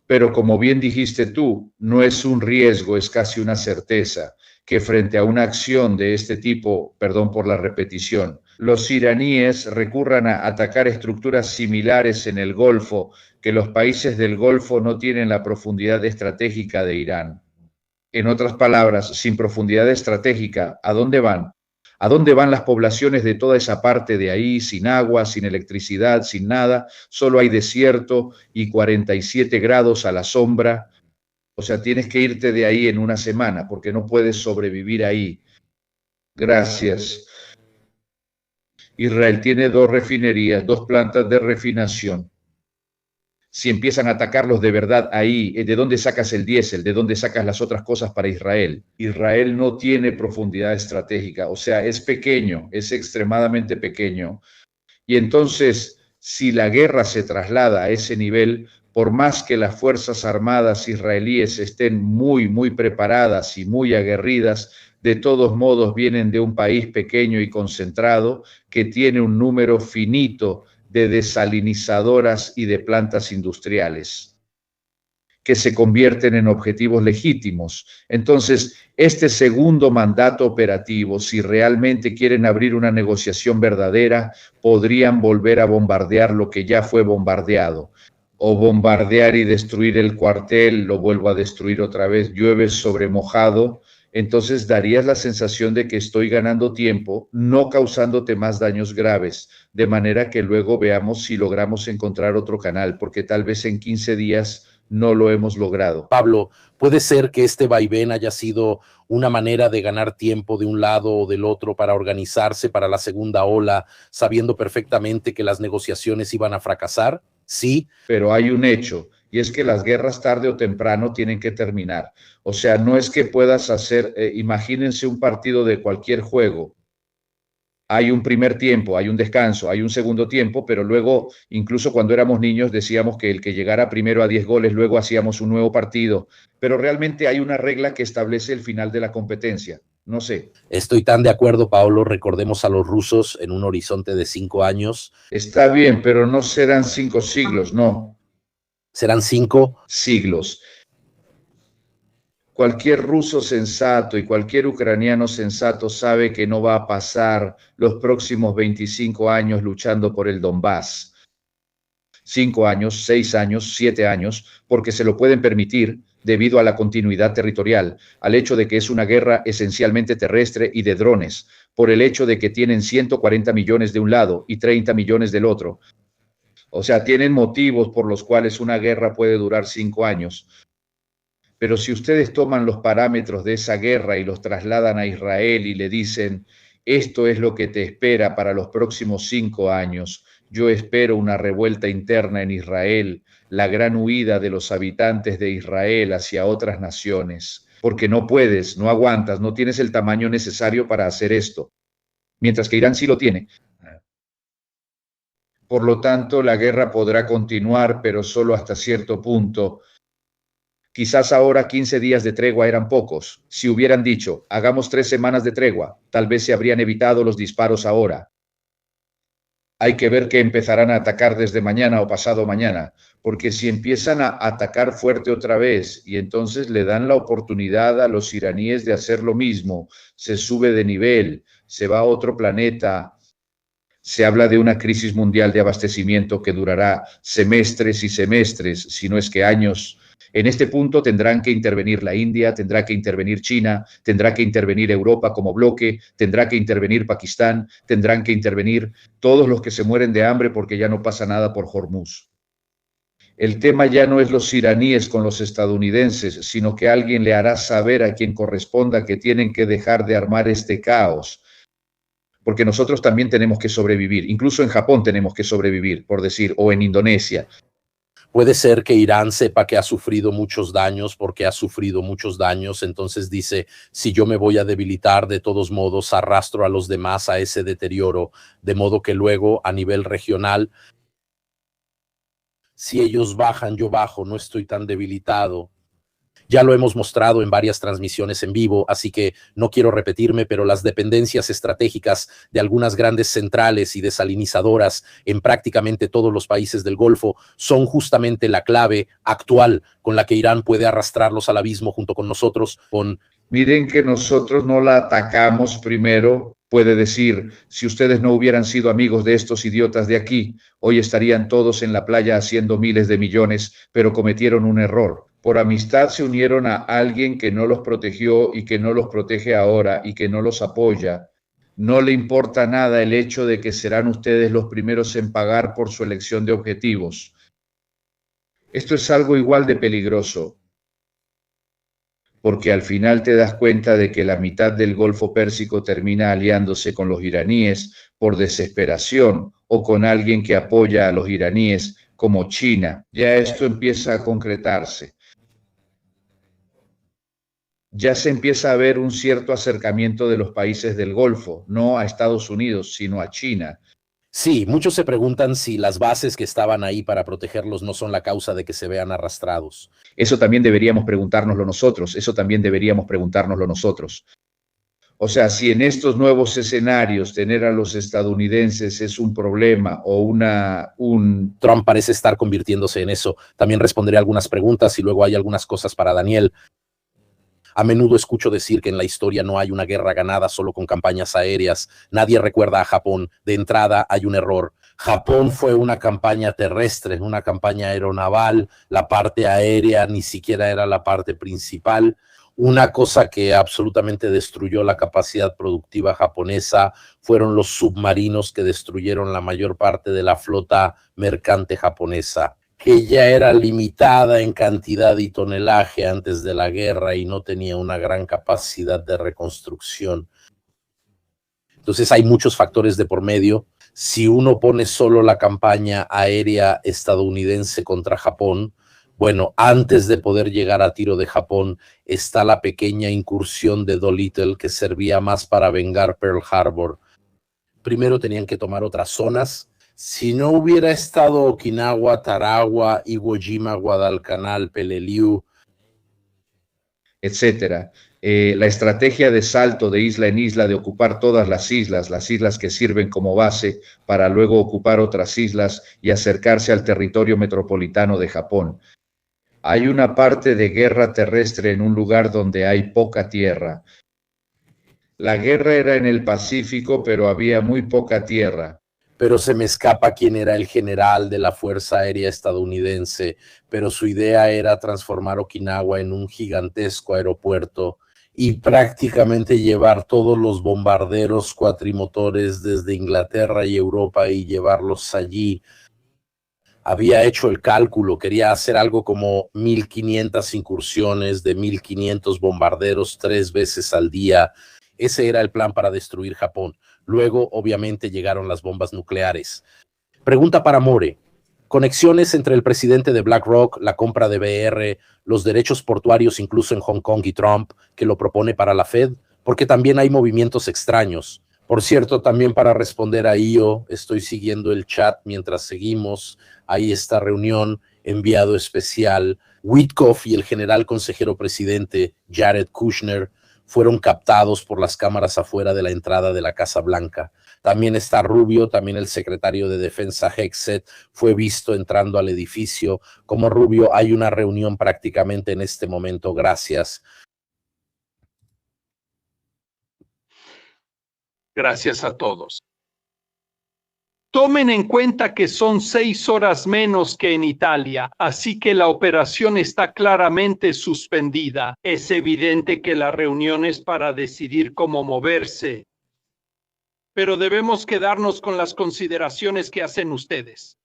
Pero como bien dijiste tú, no es un riesgo, es casi una certeza, que frente a una acción de este tipo, perdón por la repetición, los iraníes recurran a atacar estructuras similares en el Golfo, que los países del Golfo no tienen la profundidad estratégica de Irán. En otras palabras, sin profundidad estratégica, ¿a dónde van? ¿A dónde van las poblaciones de toda esa parte de ahí, sin agua, sin electricidad, sin nada? Solo hay desierto y 47 grados a la sombra. O sea, tienes que irte de ahí en una semana porque no puedes sobrevivir ahí. Gracias. Israel tiene 2 refinerías, 2 plantas de refinación. si empiezan a atacarlos de verdad ahí, ¿de dónde sacas el diésel? ¿De dónde sacas las otras cosas para Israel? Israel no tiene profundidad estratégica, o sea, es pequeño, es extremadamente pequeño. Y entonces, si la guerra se traslada a ese nivel, por más que las Fuerzas Armadas israelíes estén muy preparadas y muy aguerridas, de todos modos vienen de un país pequeño y concentrado que tiene un número finito de desalinizadoras y de plantas industriales que se convierten en objetivos legítimos. Entonces, este segundo mandato operativo, si realmente quieren abrir una negociación verdadera, podrían volver a bombardear lo que ya fue bombardeado, o bombardear y destruir el cuartel, lo vuelvo a destruir otra vez, llueve sobre mojado. Entonces darías la sensación de que estoy ganando tiempo, no causándote más daños graves, de manera que luego veamos si logramos encontrar otro canal, porque tal vez en 15 días no lo hemos logrado. Pablo, ¿puede ser que este vaivén haya sido una manera de ganar tiempo de un lado o del otro para organizarse para la segunda ola, sabiendo perfectamente que las negociaciones iban a fracasar? Sí. Pero hay un hecho, y es que las guerras tarde o temprano tienen que terminar. O sea, no es que puedas hacer, imagínense un partido de cualquier juego. Hay un primer tiempo, hay un descanso, hay un segundo tiempo, pero luego, incluso cuando éramos niños, decíamos que el que llegara primero a 10 goles, luego hacíamos un nuevo partido. Pero realmente hay una regla que establece el final de la competencia. No sé. Estoy tan de acuerdo, Pablo. Recordemos a los rusos en un horizonte de 5 años. Está bien, pero no serán 5 siglos, no. ¿Serán 5 siglos? Cualquier ruso sensato y cualquier ucraniano sensato sabe que no va a pasar los próximos 25 años luchando por el Donbass. 5 años, 6 años, 7 años, porque se lo pueden permitir debido a la continuidad territorial, al hecho de que es una guerra esencialmente terrestre y de drones, por el hecho de que tienen 140 millones de un lado y 30 millones del otro. O sea, tienen motivos por los cuales una guerra puede durar 5 años. Pero si ustedes toman los parámetros de esa guerra y los trasladan a Israel y le dicen, esto es lo que te espera para los próximos 5 años, yo espero una revuelta interna en Israel, la gran huida de los habitantes de Israel hacia otras naciones, porque no puedes, no aguantas, no tienes el tamaño necesario para hacer esto, mientras que Irán sí lo tiene. Por lo tanto, la guerra podrá continuar, pero solo hasta cierto punto. Quizás ahora 15 días de tregua eran pocos. Si hubieran dicho, hagamos 3 semanas de tregua, tal vez se habrían evitado los disparos ahora. Hay que ver que empezarán a atacar desde mañana o pasado mañana, porque si empiezan a atacar fuerte otra vez y entonces le dan la oportunidad a los iraníes de hacer lo mismo, se sube de nivel, se va a otro planeta. Se habla de una crisis mundial de abastecimiento que durará semestres y semestres, si no es que años. En este punto tendrán que intervenir la India, tendrá que intervenir China, tendrá que intervenir Europa como bloque, tendrá que intervenir Pakistán, tendrán que intervenir todos los que se mueren de hambre porque ya no pasa nada por Hormuz. El tema ya no es los iraníes con los estadounidenses, sino que alguien le hará saber a quien corresponda que tienen que dejar de armar este caos. Porque nosotros también tenemos que sobrevivir. Incluso en Japón tenemos que sobrevivir, por decir, o en Indonesia. Puede ser que Irán sepa que ha sufrido muchos daños porque ha sufrido muchos daños, entonces dice, si yo me voy a debilitar, de todos modos arrastro a los demás a ese deterioro, de modo que luego a nivel regional, si ellos bajan, yo bajo, no estoy tan debilitado. Ya lo hemos mostrado en varias transmisiones en vivo, así que no quiero repetirme, pero las dependencias estratégicas de algunas grandes centrales y desalinizadoras en prácticamente todos los países del Golfo son justamente la clave actual con la que Irán puede arrastrarlos al abismo junto con nosotros. Miren que nosotros no la atacamos primero. Puede decir, si ustedes no hubieran sido amigos de estos idiotas de aquí, hoy estarían todos en la playa haciendo miles de millones, pero cometieron un error. Por amistad se unieron a alguien que no los protegió y que no los protege ahora y que no los apoya. No le importa nada el hecho de que serán ustedes los primeros en pagar por su elección de objetivos. Esto es algo igual de peligroso, porque al final te das cuenta de que la mitad del Golfo Pérsico termina aliándose con los iraníes por desesperación o con alguien que apoya a los iraníes como China. Ya esto empieza a concretarse. Ya se empieza a ver un cierto acercamiento de los países del Golfo, no a Estados Unidos, sino a China. Sí, muchos se preguntan si las bases que estaban ahí para protegerlos no son la causa de que se vean arrastrados. Eso también deberíamos preguntárnoslo nosotros, O sea, si en estos nuevos escenarios tener a los estadounidenses es un problema o Trump parece estar convirtiéndose en eso. También responderé algunas preguntas y luego hay algunas cosas para Daniel. A menudo escucho decir que en la historia no hay una guerra ganada solo con campañas aéreas. Nadie recuerda a Japón. De entrada hay un error. Japón fue una campaña terrestre, una campaña aeronaval. La parte aérea ni siquiera era la parte principal. Una cosa que absolutamente destruyó la capacidad productiva japonesa fueron los submarinos que destruyeron la mayor parte de la flota mercante japonesa, que ya era limitada en cantidad y tonelaje antes de la guerra y no tenía una gran capacidad de reconstrucción. Entonces hay muchos factores de por medio. Si uno pone solo la campaña aérea estadounidense contra Japón, bueno, antes de poder llegar a tiro de Japón está la pequeña incursión de Doolittle que servía más para vengar Pearl Harbor. Primero tenían que tomar otras zonas. Si no hubiera estado Okinawa, Tarawa, Iwo Jima, Guadalcanal, Peleliu, etcétera. La estrategia de salto de isla en isla, de ocupar todas las islas que sirven como base para luego ocupar otras islas y acercarse al territorio metropolitano de Japón. Hay una parte de guerra terrestre en un lugar donde hay poca tierra. La guerra era en el Pacífico, pero había muy poca tierra. Pero se me escapa quién era el general de la Fuerza Aérea estadounidense, pero su idea era transformar Okinawa en un gigantesco aeropuerto y prácticamente llevar todos los bombarderos cuatrimotores desde Inglaterra y Europa y llevarlos allí. Había hecho el cálculo, quería hacer algo como 1.500 incursiones de 1.500 bombarderos 3 veces al día. Ese era el plan para destruir Japón. Luego, obviamente, llegaron las bombas nucleares. Pregunta para More. Conexiones entre el presidente de BlackRock, la compra de BR, los derechos portuarios incluso en Hong Kong y Trump, que lo propone para la Fed, porque también hay movimientos extraños. Por cierto, también para responder a Io, estoy siguiendo el chat mientras seguimos. Ahí está reunión, enviado especial. Witkoff y el general consejero presidente Jared Kushner fueron captados por las cámaras afuera de la entrada de la Casa Blanca. También está Rubio, también el secretario de Defensa Hegseth fue visto entrando al edificio. Como Rubio, hay una reunión prácticamente en este momento. Gracias. Gracias a todos. Tomen en cuenta que son 6 horas menos que en Italia, así que la operación está claramente suspendida. Es evidente que la reunión es para decidir cómo moverse, pero debemos quedarnos con las consideraciones que hacen ustedes.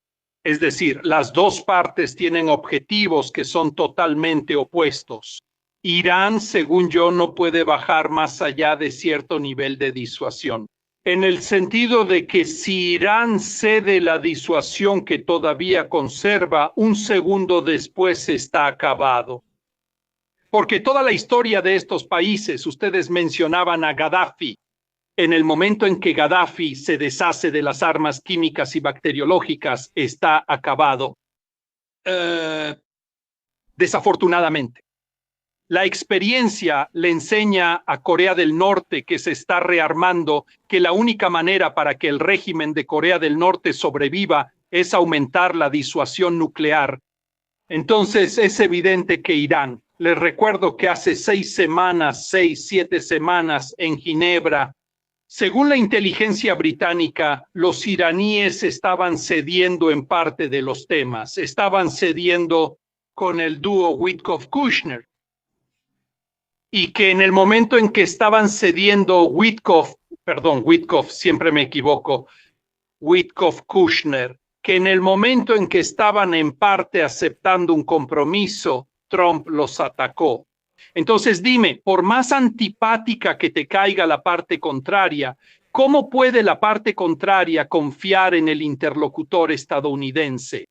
Es decir, las dos partes tienen objetivos que son totalmente opuestos. Irán, según yo, no puede bajar más allá de cierto nivel de disuasión, en el sentido de que si Irán cede la disuasión que todavía conserva, un segundo después está acabado. Porque toda la historia de estos países, ustedes mencionaban a Gaddafi. En el momento en que Gaddafi se deshace de las armas químicas y bacteriológicas, está acabado. Desafortunadamente. La experiencia le enseña a Corea del Norte, que se está rearmando, que la única manera para que el régimen de Corea del Norte sobreviva es aumentar la disuasión nuclear. Entonces es evidente que Irán, les recuerdo que hace 7 semanas en Ginebra, según la inteligencia británica, los iraníes estaban cediendo en parte de los temas, estaban cediendo con el dúo Witkoff-Kushner. Y que en el momento en que estaban cediendo Witkoff, siempre me equivoco, Witkoff-Kushner, que en el momento en que estaban en parte aceptando un compromiso, Trump los atacó. Entonces dime, por más antipática que te caiga la parte contraria, ¿cómo puede la parte contraria confiar en el interlocutor estadounidense?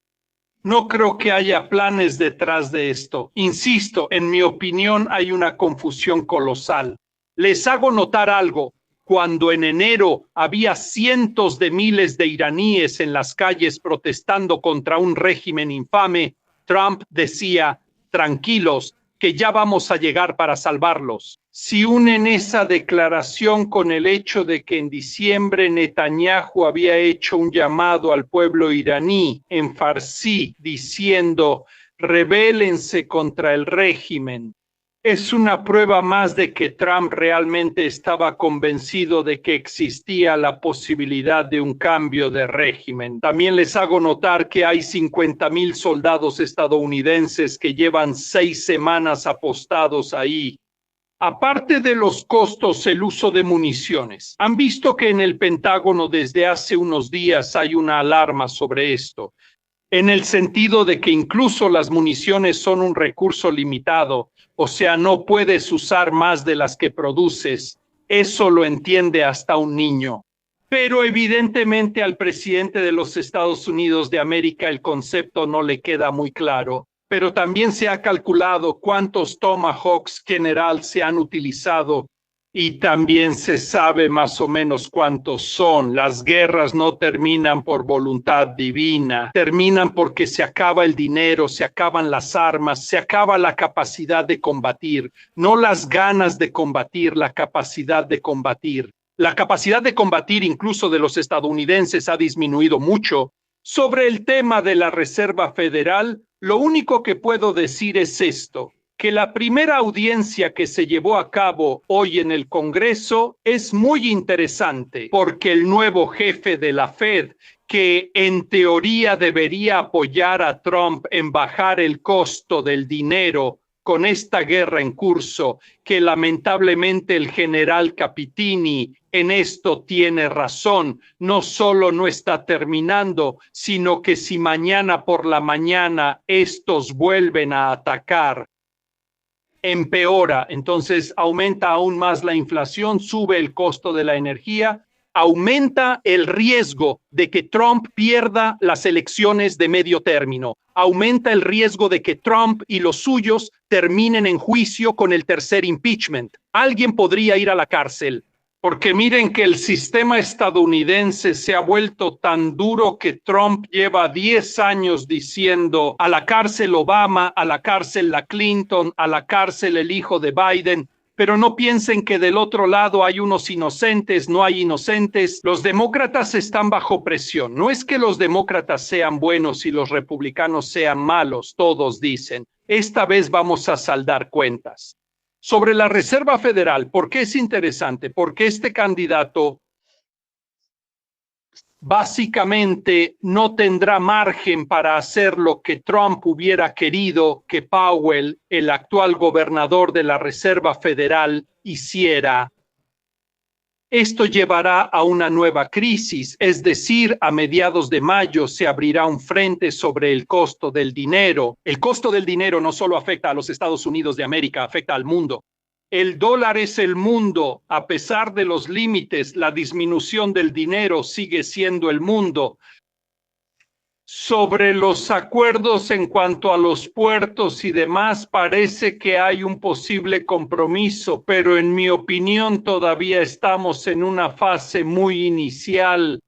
No creo que haya planes detrás de esto. Insisto, en mi opinión hay una confusión colosal. Les hago notar algo. Cuando en enero había cientos de miles de iraníes en las calles protestando contra un régimen infame, Trump decía, tranquilos, que ya vamos a llegar para salvarlos. Si unen esa declaración con el hecho de que en diciembre Netanyahu había hecho un llamado al pueblo iraní en farsí diciendo, rebélense contra el régimen, es una prueba más de que Trump realmente estaba convencido de que existía la posibilidad de un cambio de régimen. También les hago notar que hay 50,000 soldados estadounidenses que llevan 6 semanas apostados ahí. Aparte de los costos, el uso de municiones. Han visto que en el Pentágono desde hace unos días hay una alarma sobre esto, en el sentido de que incluso las municiones son un recurso limitado. O sea, no puedes usar más de las que produces. Eso lo entiende hasta un niño. Pero evidentemente al presidente de los Estados Unidos de América el concepto no le queda muy claro. Pero también se ha calculado cuántos Tomahawks General se han utilizado y también se sabe más o menos cuántos son. Las guerras no terminan por voluntad divina, terminan porque se acaba el dinero, se acaban las armas, se acaba la capacidad de combatir, no las ganas de combatir, la capacidad de combatir. La capacidad de combatir incluso de los estadounidenses ha disminuido mucho. Sobre el tema de la Reserva Federal, lo único que puedo decir es esto, que la primera audiencia que se llevó a cabo hoy en el Congreso es muy interesante porque el nuevo jefe de la Fed, que en teoría debería apoyar a Trump en bajar el costo del dinero con esta guerra en curso, que lamentablemente el general Capitini en esto tiene razón, no solo no está terminando, sino que si mañana por la mañana estos vuelven a atacar, empeora, entonces aumenta aún más la inflación, sube el costo de la energía, aumenta el riesgo de que Trump pierda las elecciones de medio término, aumenta el riesgo de que Trump y los suyos terminen en juicio con el tercer impeachment. Alguien podría ir a la cárcel. Porque miren que el sistema estadounidense se ha vuelto tan duro que Trump lleva 10 años diciendo a la cárcel Obama, a la cárcel la Clinton, a la cárcel el hijo de Biden. Pero no piensen que del otro lado hay unos inocentes, no hay inocentes. Los demócratas están bajo presión. No es que los demócratas sean buenos y los republicanos sean malos, todos dicen. Esta vez vamos a saldar cuentas. Sobre la Reserva Federal, ¿por qué es interesante? Porque este candidato básicamente no tendrá margen para hacer lo que Trump hubiera querido que Powell, el actual gobernador de la Reserva Federal, hiciera. Esto llevará a una nueva crisis, es decir, a mediados de mayo se abrirá un frente sobre el costo del dinero. El costo del dinero no solo afecta a los Estados Unidos de América, afecta al mundo. El dólar es el mundo. A pesar de los límites, la disminución del dinero sigue siendo el mundo. Sobre los acuerdos en cuanto a los puertos y demás, parece que hay un posible compromiso, pero en mi opinión todavía estamos en una fase muy inicial.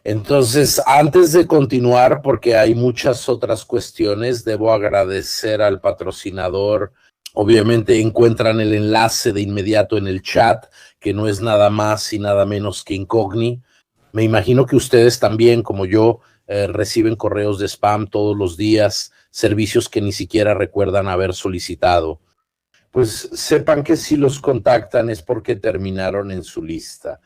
Entonces, antes de continuar, porque hay muchas otras cuestiones, debo agradecer al patrocinador. Obviamente encuentran el enlace de inmediato en el chat, que no es nada más y nada menos que Incogni. Me imagino que ustedes también, como yo, reciben correos de spam todos los días, servicios que ni siquiera recuerdan haber solicitado. Pues sepan que si los contactan es porque terminaron en su lista.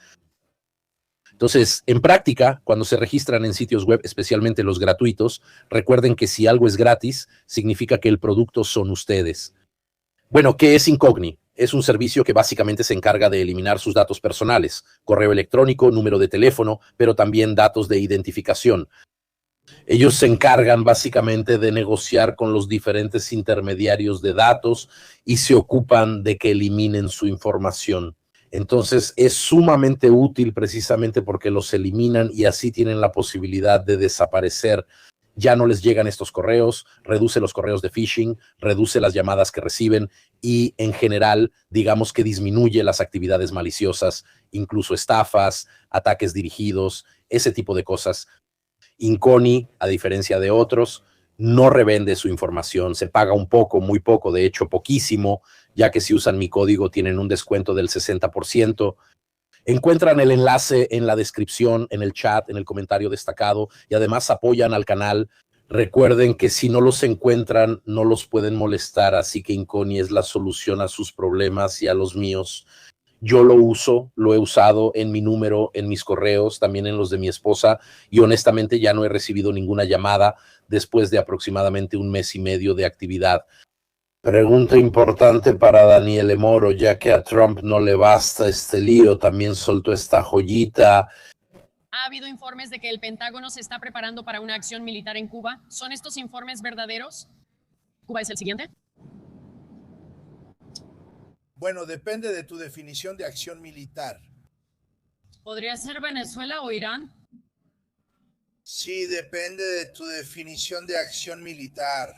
Entonces, en práctica, cuando se registran en sitios web, especialmente los gratuitos, recuerden que si algo es gratis, significa que el producto son ustedes. Bueno, ¿qué es Incogni? Es un servicio que básicamente se encarga de eliminar sus datos personales, correo electrónico, número de teléfono, pero también datos de identificación. Ellos se encargan básicamente de negociar con los diferentes intermediarios de datos y se ocupan de que eliminen su información. Entonces es sumamente útil precisamente porque los eliminan y así tienen la posibilidad de desaparecer. Ya no les llegan estos correos, reduce los correos de phishing, reduce las llamadas que reciben y en general, digamos que disminuye las actividades maliciosas, incluso estafas, ataques dirigidos, ese tipo de cosas. Inconi, a diferencia de otros, no revende su información, se paga un poco, muy poco, de hecho poquísimo, ya que si usan mi código tienen un descuento del 60%. Encuentran el enlace en la descripción, en el chat, en el comentario destacado y además apoyan al canal. Recuerden que si no los encuentran, no los pueden molestar, así que Inconi es la solución a sus problemas y a los míos. Yo lo uso, lo he usado en mi número, en mis correos, también en los de mi esposa y honestamente ya no he recibido ninguna llamada después de aproximadamente 1 mes y medio de actividad. Pregunta importante para Daniele Moro, ya que a Trump no le basta este lío, también soltó esta joyita. Ha habido informes de que el Pentágono se está preparando para una acción militar en Cuba. ¿Son estos informes verdaderos? ¿Cuba es el siguiente? Bueno, depende de tu definición de acción militar. ¿Podría ser Venezuela o Irán? Sí, depende de tu definición de acción militar.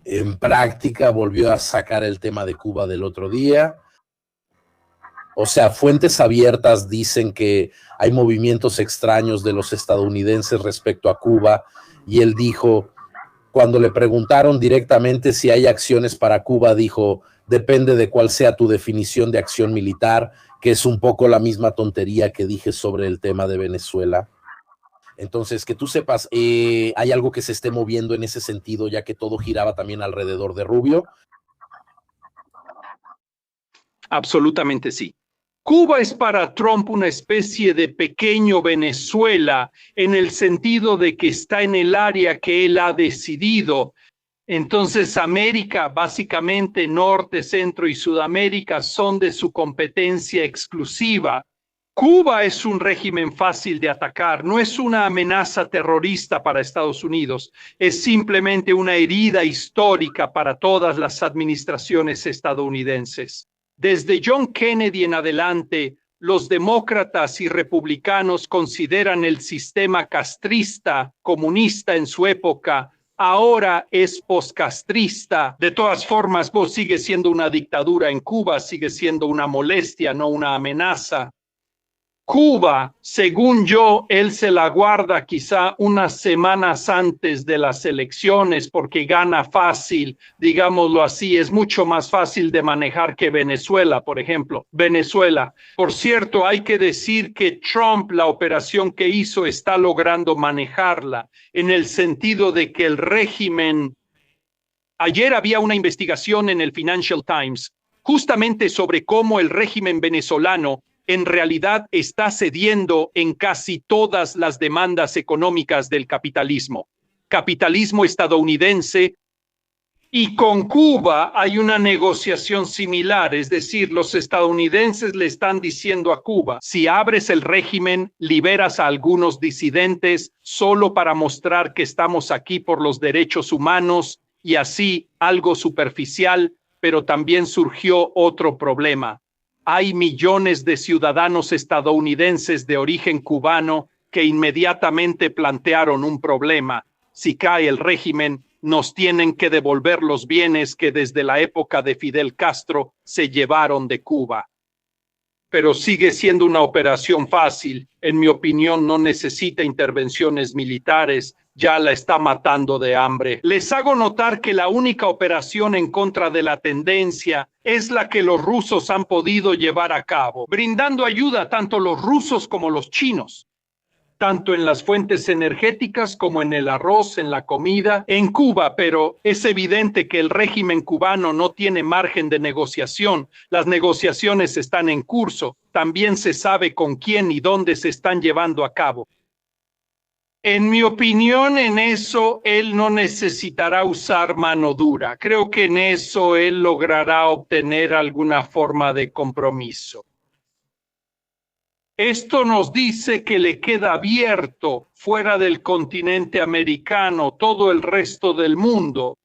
En práctica volvió a sacar el tema de Cuba del otro día. O sea, fuentes abiertas dicen que hay movimientos extraños de los estadounidenses respecto a Cuba y él dijo, cuando le preguntaron directamente si hay acciones para Cuba, dijo, depende de cuál sea tu definición de acción militar, que es un poco la misma tontería que dije sobre el tema de Venezuela. Entonces, que tú sepas, ¿hay algo que se esté moviendo en ese sentido, ya que todo giraba también alrededor de Rubio? Absolutamente sí. Cuba es para Trump una especie de pequeño Venezuela en el sentido de que está en el área que él ha decidido. Entonces, América, básicamente Norte, Centro y Sudamérica son de su competencia exclusiva. Cuba es un régimen fácil de atacar, no es una amenaza terrorista para Estados Unidos, es simplemente una herida histórica para todas las administraciones estadounidenses. Desde John Kennedy en adelante, los demócratas y republicanos consideran el sistema castrista, comunista en su época, ahora es poscastrista. De todas formas, vos sigue siendo una dictadura en Cuba, sigue siendo una molestia, no una amenaza. Cuba, según yo, él se la guarda quizá unas semanas antes de las elecciones porque gana fácil, digámoslo así, es mucho más fácil de manejar que Venezuela, por ejemplo. Venezuela, por cierto, hay que decir que Trump, la operación que hizo, está logrando manejarla en el sentido de que el régimen... Ayer había una investigación en el Financial Times justamente sobre cómo el régimen venezolano en realidad está cediendo en casi todas las demandas económicas del capitalismo estadounidense, y con Cuba hay una negociación similar, es decir, los estadounidenses le están diciendo a Cuba, si abres el régimen, liberas a algunos disidentes solo para mostrar que estamos aquí por los derechos humanos y así algo superficial, pero también surgió otro problema. Hay millones de ciudadanos estadounidenses de origen cubano que inmediatamente plantearon un problema. Si cae el régimen, nos tienen que devolver los bienes que desde la época de Fidel Castro se llevaron de Cuba. Pero sigue siendo una operación fácil. En mi opinión, no necesita intervenciones militares. Ya la está matando de hambre. Les hago notar que la única operación en contra de la tendencia es la que los rusos han podido llevar a cabo, brindando ayuda tanto los rusos como los chinos, tanto en las fuentes energéticas como en el arroz, en la comida, en Cuba, pero es evidente que el régimen cubano no tiene margen de negociación. Las negociaciones están en curso. También se sabe con quién y dónde se están llevando a cabo. En mi opinión, en eso él no necesitará usar mano dura. Creo que en eso él logrará obtener alguna forma de compromiso. Esto nos dice que le queda abierto fuera del continente americano todo el resto del mundo.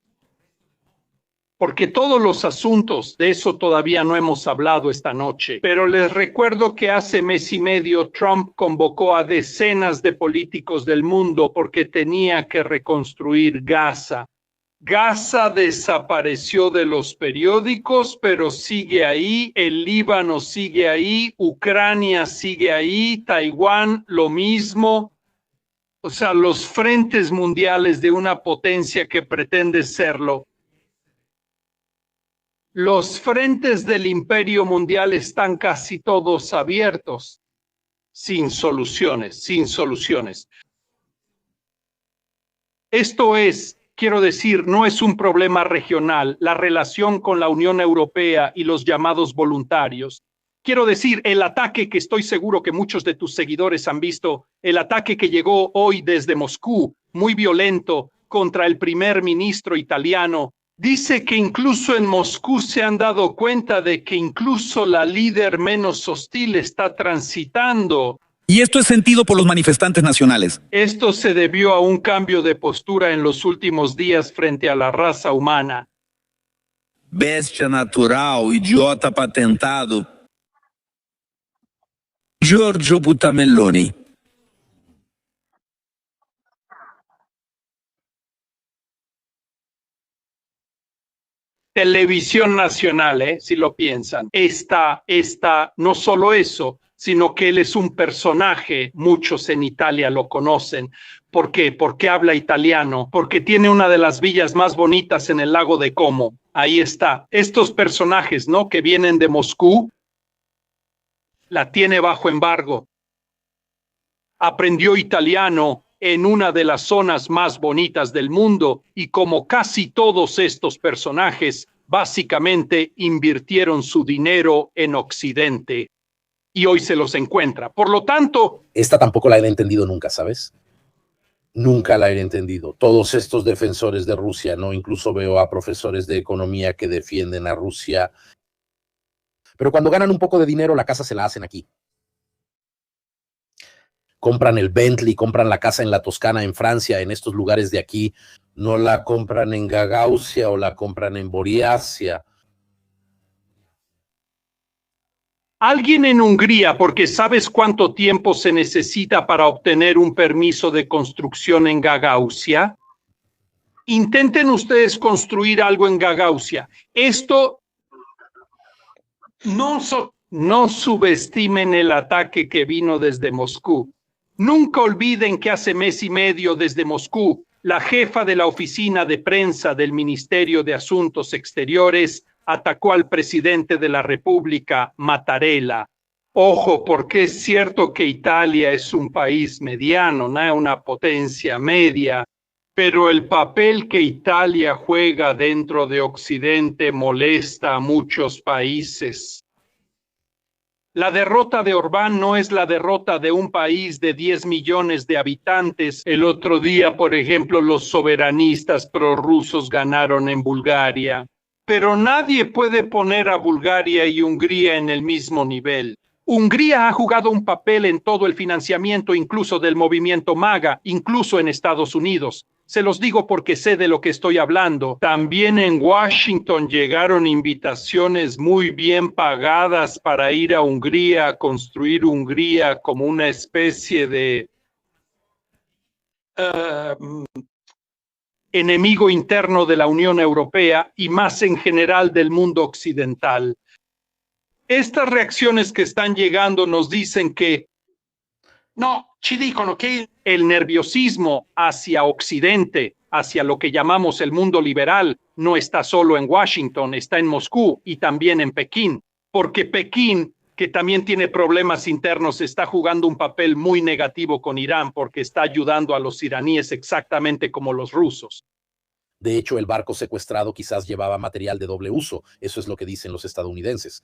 porque todos los asuntos, de eso todavía no hemos hablado esta noche, pero les recuerdo que hace mes y medio Trump convocó a decenas de políticos del mundo porque tenía que reconstruir Gaza. Gaza desapareció de los periódicos, pero sigue ahí, el Líbano sigue ahí, Ucrania sigue ahí, Taiwán lo mismo. O sea, los frentes mundiales de una potencia que pretende serlo. Los frentes del imperio mundial están casi todos abiertos, sin soluciones, sin soluciones. Esto es, quiero decir, no es un problema regional, la relación con la Unión Europea y los llamados voluntarios. Quiero decir, el ataque que estoy seguro que muchos de tus seguidores han visto, el ataque que llegó hoy desde Moscú, muy violento, contra el primer ministro italiano, dice que incluso en Moscú se han dado cuenta de que incluso la líder menos hostil está transitando. Y esto es sentido por los manifestantes nacionales. Esto se debió a un cambio de postura en los últimos días frente a la raza humana. Bestia natural, idiota patentado. Giorgio Butamelloni. Televisión nacional, si lo piensan. No solo eso, sino que él es un personaje, muchos en Italia lo conocen. ¿Por qué? Porque habla italiano, porque tiene una de las villas más bonitas en el lago de Como. Ahí está. Estos personajes, ¿no? Que vienen de Moscú, la tiene bajo embargo. Aprendió italiano en una de las zonas más bonitas del mundo y como casi todos estos personajes, básicamente invirtieron su dinero en Occidente y hoy se los encuentra. Por lo tanto... Esta tampoco la he entendido nunca, ¿sabes? Nunca la he entendido. Todos estos defensores de Rusia, ¿no? Incluso veo a profesores de economía que defienden a Rusia. Pero cuando ganan un poco de dinero, la casa se la hacen aquí. Compran el Bentley, compran la casa en la Toscana, en Francia, en estos lugares de aquí. No la compran en Gagaucia o la compran en Boriacia. Alguien en Hungría, porque ¿sabes cuánto tiempo se necesita para obtener un permiso de construcción en Gagaucia? Intenten ustedes construir algo en Gagaucia. Esto no subestimen el ataque que vino desde Moscú. Nunca olviden que hace mes y medio desde Moscú, la jefa de la oficina de prensa del Ministerio de Asuntos Exteriores atacó al presidente de la República, Mattarella. Ojo, porque es cierto que Italia es un país mediano, ¿no? Una potencia media, pero el papel que Italia juega dentro de Occidente molesta a muchos países. La derrota de Orbán no es la derrota de un país de 10 millones de habitantes. El otro día, por ejemplo, los soberanistas prorrusos ganaron en Bulgaria. Pero nadie puede poner a Bulgaria y Hungría en el mismo nivel. Hungría ha jugado un papel en todo el financiamiento, incluso del movimiento MAGA, incluso en Estados Unidos. Se los digo porque sé de lo que estoy hablando. También en Washington llegaron invitaciones muy bien pagadas para ir a Hungría, a construir Hungría como una especie de enemigo interno de la Unión Europea y más en general del mundo occidental. Estas reacciones que están llegando nos dicen que no, ci dicono que el nerviosismo hacia Occidente, hacia lo que llamamos el mundo liberal, no está solo en Washington, está en Moscú y también en Pekín, porque Pekín, que también tiene problemas internos, está jugando un papel muy negativo con Irán porque está ayudando a los iraníes exactamente como los rusos. De hecho, el barco secuestrado quizás llevaba material de doble uso. Eso es lo que dicen los estadounidenses.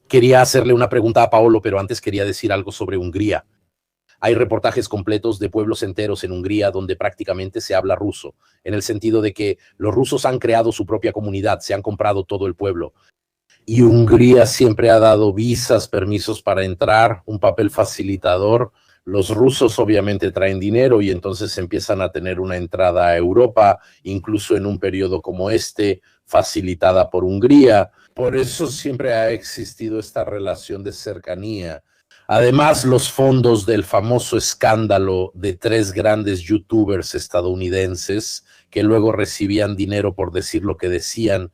Quería hacerle una pregunta a Paolo, pero antes quería decir algo sobre Hungría. Hay reportajes completos de pueblos enteros en Hungría donde prácticamente se habla ruso, en el sentido de que los rusos han creado su propia comunidad, se han comprado todo el pueblo. Y Hungría siempre ha dado visas, permisos para entrar, un papel facilitador. Los rusos obviamente traen dinero y entonces empiezan a tener una entrada a Europa, incluso en un periodo como este, facilitada por Hungría. Por eso siempre ha existido esta relación de cercanía. Además, los fondos del famoso escándalo de 3 grandes youtubers estadounidenses que luego recibían dinero por decir lo que decían,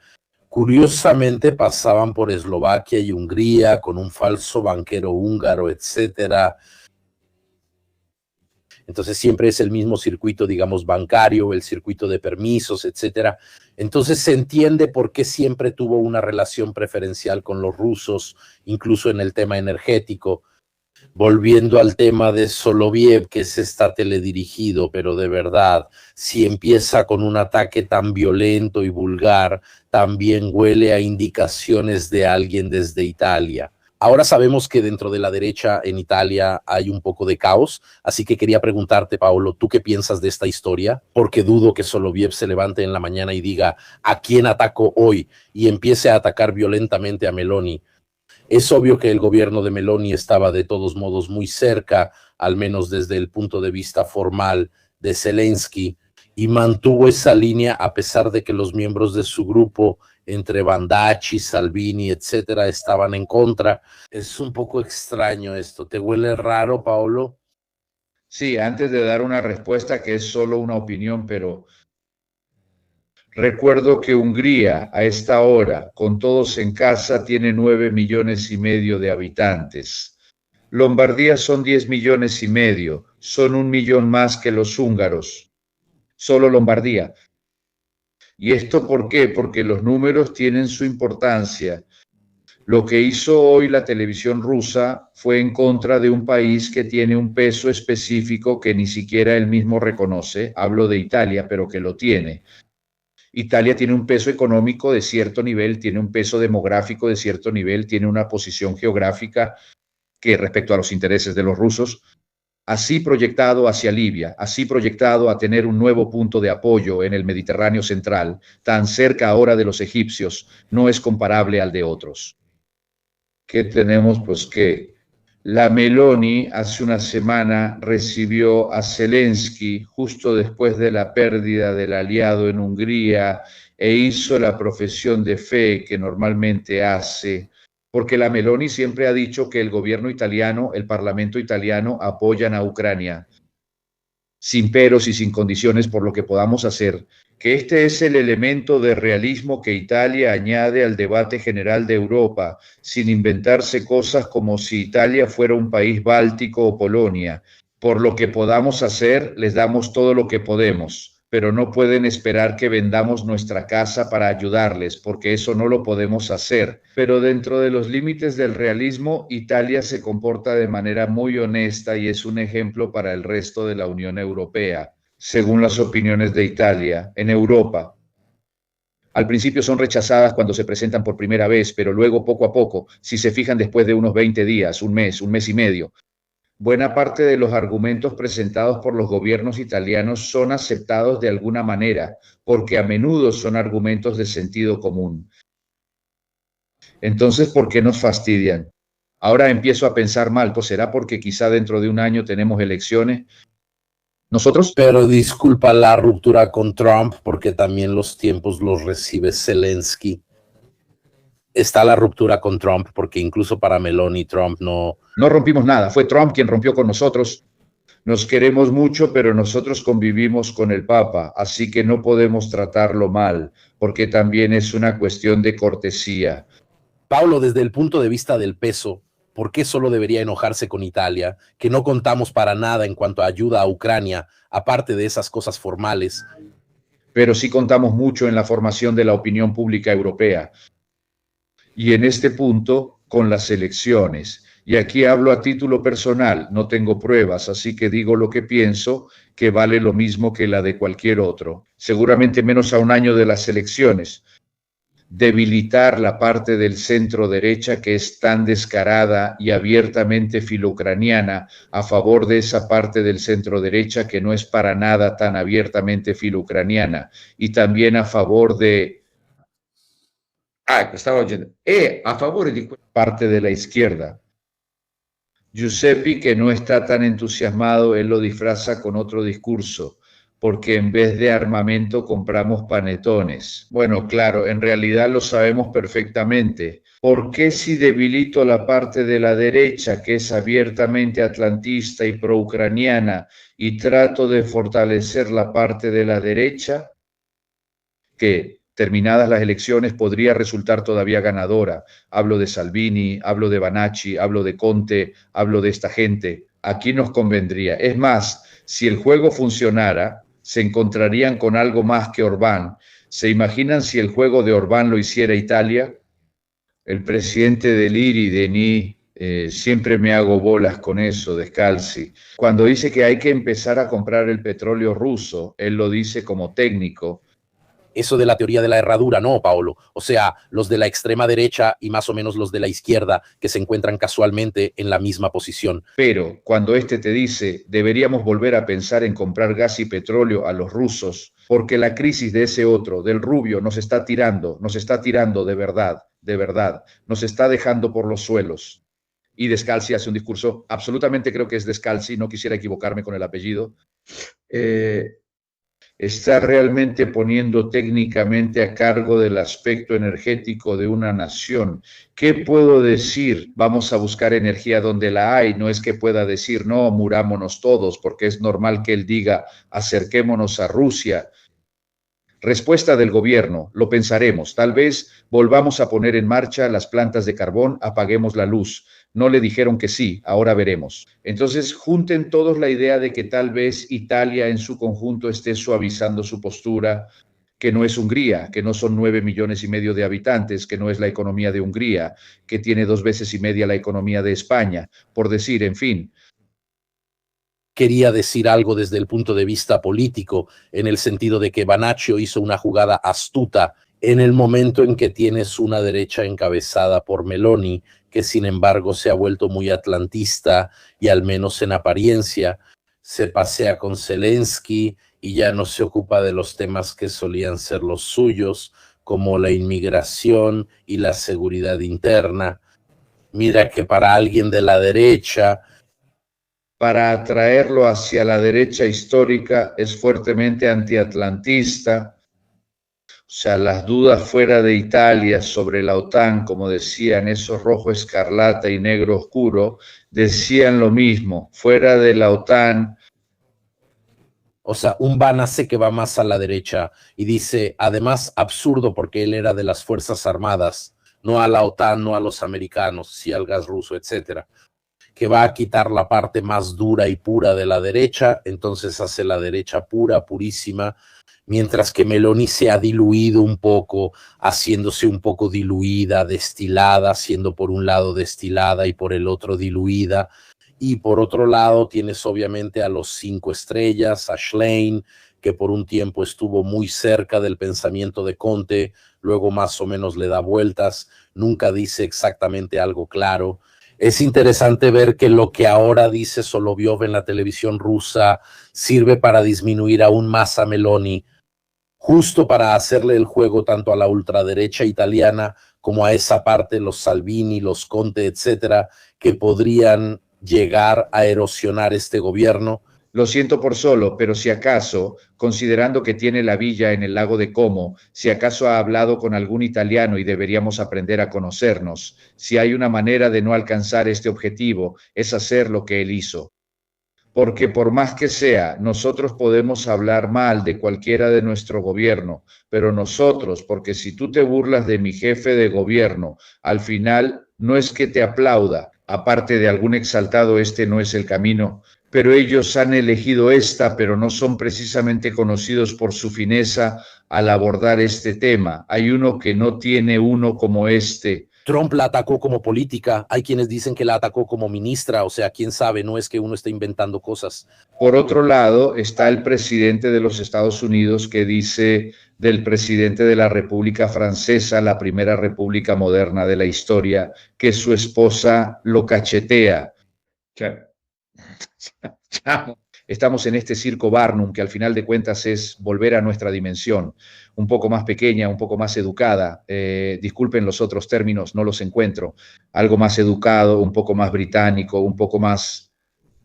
curiosamente pasaban por Eslovaquia y Hungría con un falso banquero húngaro, etcétera. Entonces siempre es el mismo circuito, digamos, bancario, el circuito de permisos, etcétera. Entonces se entiende por qué siempre tuvo una relación preferencial con los rusos, incluso en el tema energético. Volviendo al tema de Soloviev, que se está teledirigido, pero de verdad, si empieza con un ataque tan violento y vulgar, también huele a indicaciones de alguien desde Italia. Ahora sabemos que dentro de la derecha en Italia hay un poco de caos, así que quería preguntarte, Paolo, ¿tú qué piensas de esta historia? Porque dudo que Soloviev se levante en la mañana y diga ¿a quién ataco hoy? Y empiece a atacar violentamente a Meloni. Es obvio que el gobierno de Meloni estaba de todos modos muy cerca, al menos desde el punto de vista formal, de Zelensky, y mantuvo esa línea a pesar de que los miembros de su grupo, entre Baldacci, Salvini, etcétera, estaban en contra. Es un poco extraño esto. ¿Te huele raro, Paolo? Sí, antes de dar una respuesta que es solo una opinión, pero recuerdo que Hungría a esta hora, con todos en casa, tiene 9,5 millones de habitantes. Lombardía son 10,5 millones, son 1 millón más que los húngaros. Solo Lombardía. ¿Y esto por qué? Porque los números tienen su importancia. Lo que hizo hoy la televisión rusa fue en contra de un país que tiene un peso específico que ni siquiera él mismo reconoce. Hablo de Italia, pero que lo tiene. Italia tiene un peso económico de cierto nivel, tiene un peso demográfico de cierto nivel, tiene una posición geográfica que respecto a los intereses de los rusos, así proyectado hacia Libia, así proyectado a tener un nuevo punto de apoyo en el Mediterráneo central, tan cerca ahora de los egipcios, no es comparable al de otros. ¿Qué tenemos? Pues que la Meloni hace una semana recibió a Zelensky justo después de la pérdida del aliado en Hungría e hizo la profesión de fe que normalmente hace, porque la Meloni siempre ha dicho que el gobierno italiano, el parlamento italiano apoyan a Ucrania sin peros y sin condiciones por lo que podamos hacer, que este es el elemento de realismo que Italia añade al debate general de Europa, sin inventarse cosas como si Italia fuera un país báltico o Polonia. Por lo que podamos hacer, les damos todo lo que podemos, pero no pueden esperar que vendamos nuestra casa para ayudarles, porque eso no lo podemos hacer. Pero dentro de los límites del realismo, Italia se comporta de manera muy honesta y es un ejemplo para el resto de la Unión Europea. Según las opiniones de Italia, en Europa, al principio son rechazadas cuando se presentan por primera vez, pero luego poco a poco, si se fijan después de unos 20 días, un mes y medio, buena parte de los argumentos presentados por los gobiernos italianos son aceptados de alguna manera, porque a menudo son argumentos de sentido común. Entonces, ¿por qué nos fastidian? Ahora empiezo a pensar mal, pues será porque quizá dentro de un año tenemos elecciones. ¿Nosotros? Pero disculpa la ruptura con Trump, porque también los tiempos los recibe Zelensky. Está la ruptura con Trump, porque incluso para Meloni Trump no rompimos nada, fue Trump quien rompió con nosotros. Nos queremos mucho, pero nosotros convivimos con el Papa, así que no podemos tratarlo mal, porque también es una cuestión de cortesía. Paolo, desde el punto de vista del peso, ¿por qué solo debería enojarse con Italia, que no contamos para nada en cuanto a ayuda a Ucrania, aparte de esas cosas formales? Pero sí contamos mucho en la formación de la opinión pública europea. Y en este punto, con las elecciones. Y aquí hablo a título personal, no tengo pruebas, así que digo lo que pienso, que vale lo mismo que la de cualquier otro. Seguramente menos a un año de las elecciones. Debilitar la parte del centro derecha que es tan descarada y abiertamente filoucraniana a favor de esa parte del centro derecha que no es para nada tan abiertamente filoucraniana, y también a favor de estaba oyendo, a favor de parte de la izquierda. Giuseppe, que no está tan entusiasmado, él lo disfraza con otro discurso. porque en vez de armamento compramos panetones. Bueno, claro, en realidad lo sabemos perfectamente. ¿Por qué si debilito la parte de la derecha, que es abiertamente atlantista y pro-ucraniana, y trato de fortalecer la parte de la derecha, que terminadas las elecciones podría resultar todavía ganadora? Hablo de Salvini, hablo de Banacci, hablo de Conte, hablo de esta gente. Aquí nos convendría. Es más, si el juego funcionara, se encontrarían con algo más que Orbán. ¿Se imaginan si el juego de Orbán lo hiciera Italia? El presidente del IRI, Denis, siempre me hago bolas con eso, Descalzi. Cuando dice que hay que empezar a comprar el petróleo ruso, él lo dice como técnico. Eso de la teoría de la herradura, ¿no, Paolo? O sea, los de la extrema derecha y más o menos los de la izquierda que se encuentran casualmente en la misma posición. Pero cuando este te dice, deberíamos volver a pensar en comprar gas y petróleo a los rusos, porque la crisis de ese otro, del rubio, nos está tirando de verdad, nos está dejando por los suelos. Y Descalzi hace un discurso, absolutamente creo que es Descalzi, no quisiera equivocarme con el apellido, está realmente poniendo técnicamente a cargo del aspecto energético de una nación. ¿Qué puedo decir? Vamos a buscar energía donde la hay. No es que pueda decir, no, murámonos todos, porque es normal que él diga, acerquémonos a Rusia. Respuesta del gobierno, lo pensaremos. Tal vez volvamos a poner en marcha las plantas de carbón, apaguemos la luz. No le dijeron que sí, ahora veremos. Entonces, junten todos la idea de que tal vez Italia en su conjunto esté suavizando su postura, que no es Hungría, que no son 9,5 millones de habitantes, que no es la economía de Hungría, que tiene 2,5 veces la economía de España, por decir, en fin. Quería decir algo desde el punto de vista político, en el sentido de que Banaccio hizo una jugada astuta en el momento en que tienes una derecha encabezada por Meloni, que sin embargo se ha vuelto muy atlantista y al menos en apariencia se pasea con Zelensky y ya no se ocupa de los temas que solían ser los suyos, como la inmigración y la seguridad interna. Mira que para alguien de la derecha, para atraerlo hacia la derecha histórica, es fuertemente antiatlantista. O sea, las dudas fuera de Italia sobre la OTAN, como decían esos rojo escarlata y negro oscuro, decían lo mismo. Fuera de la OTAN. O sea, un Banace que va más a la derecha y dice, además, absurdo porque él era de las Fuerzas Armadas, no a la OTAN, no a los americanos, sí al gas ruso, etcétera, que va a quitar la parte más dura y pura de la derecha, entonces hace la derecha pura, purísima, mientras que Meloni se ha diluido un poco, haciéndose un poco diluida, destilada, siendo por un lado destilada y por el otro diluida. Y por otro lado tienes obviamente a los 5 estrellas, a Schlein, que por un tiempo estuvo muy cerca del pensamiento de Conte, luego más o menos le da vueltas, nunca dice exactamente algo claro. Es interesante ver que lo que ahora dice Solovyov en la televisión rusa sirve para disminuir aún más a Meloni, justo para hacerle el juego tanto a la ultraderecha italiana como a esa parte, los Salvini, los Conte, etcétera, que podrían llegar a erosionar este gobierno. Lo siento por Solo, pero si acaso, considerando que tiene la villa en el lago de Como, si acaso ha hablado con algún italiano y deberíamos aprender a conocernos, si hay una manera de no alcanzar este objetivo, es hacer lo que él hizo. Porque por más que sea, nosotros podemos hablar mal de cualquiera de nuestro gobierno, pero nosotros, porque si tú te burlas de mi jefe de gobierno, al final no es que te aplauda, aparte de algún exaltado, este no es el camino, pero ellos han elegido esta, pero no son precisamente conocidos por su fineza al abordar este tema. Hay uno que no tiene uno como este. Trump la atacó como política, hay quienes dicen que la atacó como ministra, o sea, quién sabe, no es que uno esté inventando cosas. Por otro lado, está el presidente de los Estados Unidos que dice del presidente de la República Francesa, la primera república moderna de la historia, que su esposa lo cachetea. Estamos en este circo Barnum, que al final de cuentas es volver a nuestra dimensión, un poco más pequeña, un poco más educada. Disculpen los otros términos, no los encuentro. Algo más educado, un poco más británico, un poco más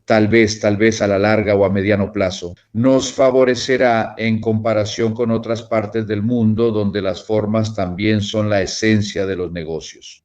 tal vez a la larga o a mediano plazo. Nos favorecerá en comparación con otras partes del mundo donde las formas también son la esencia de los negocios.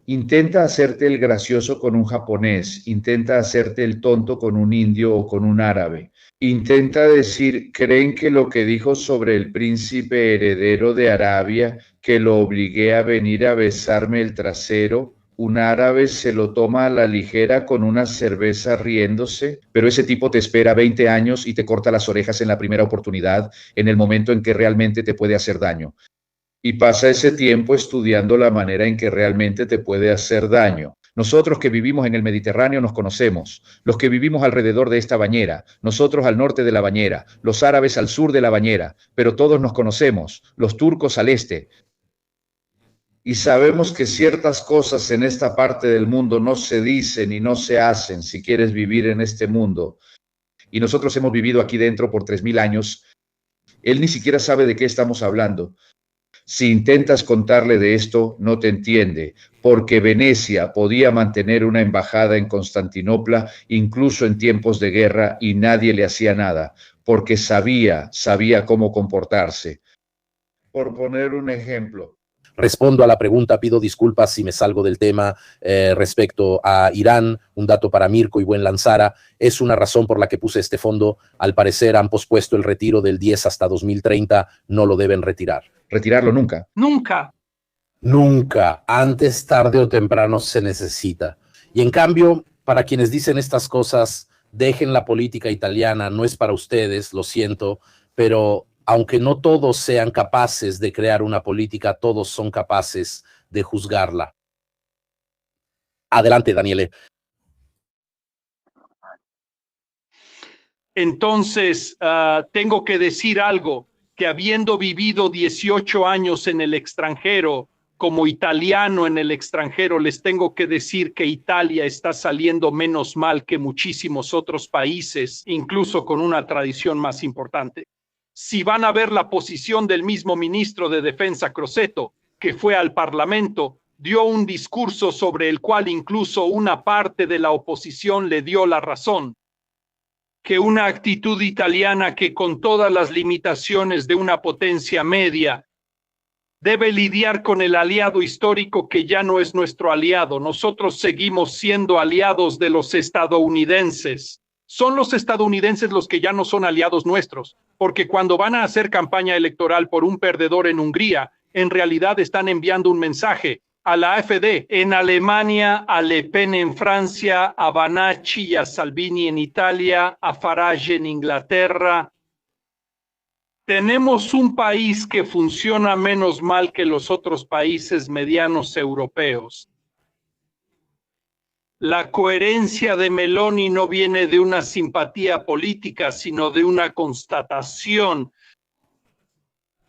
Intenta hacerte el gracioso con un japonés, intenta hacerte el tonto con un indio o con un árabe. Intenta decir, ¿creen que lo que dijo sobre el príncipe heredero de Arabia, que lo obligué a venir a besarme el trasero? Un árabe se lo toma a la ligera con una cerveza riéndose, pero ese tipo te espera 20 años y te corta las orejas en la primera oportunidad, en el momento en que realmente te puede hacer daño. Y pasa ese tiempo estudiando la manera en que realmente te puede hacer daño. Nosotros que vivimos en el Mediterráneo nos conocemos, los que vivimos alrededor de esta bañera, nosotros al norte de la bañera, los árabes al sur de la bañera, pero todos nos conocemos, los turcos al este. Y sabemos que ciertas cosas en esta parte del mundo no se dicen y no se hacen si quieres vivir en este mundo. Y nosotros hemos vivido aquí dentro por 3000 años. Él ni siquiera sabe de qué estamos hablando. Si intentas contarle de esto, no te entiende, porque Venecia podía mantener una embajada en Constantinopla incluso en tiempos de guerra y nadie le hacía nada, porque sabía cómo comportarse. Por poner un ejemplo. Respondo a la pregunta, pido disculpas si me salgo del tema respecto a Irán. Un dato para Mirko y buen Lanzara, es una razón por la que puse este fondo. Al parecer han pospuesto el retiro del 10 hasta 2030, no lo deben retirar. Retirarlo nunca. Nunca. Nunca, antes, tarde o temprano se necesita. Y en cambio, para quienes dicen estas cosas, dejen la política italiana, no es para ustedes, lo siento, pero aunque no todos sean capaces de crear una política, todos son capaces de juzgarla. Adelante, Daniele. Entonces, tengo que decir algo, que habiendo vivido 18 años en el extranjero, como italiano en el extranjero, les tengo que decir que Italia está saliendo menos mal que muchísimos otros países, incluso con una tradición más importante. Si van a ver la posición del mismo ministro de Defensa Crosetto, que fue al Parlamento, dio un discurso sobre el cual incluso una parte de la oposición le dio la razón, que una actitud italiana que con todas las limitaciones de una potencia media debe lidiar con el aliado histórico que ya no es nuestro aliado. Nosotros seguimos siendo aliados de los estadounidenses. Son los estadounidenses los que ya no son aliados nuestros, porque cuando van a hacer campaña electoral por un perdedor en Hungría, en realidad están enviando un mensaje a la AfD en Alemania, a Le Pen en Francia, a Banacci y a Salvini en Italia, a Farage en Inglaterra. Tenemos un país que funciona menos mal que los otros países medianos europeos. La coherencia de Meloni no viene de una simpatía política, sino de una constatación.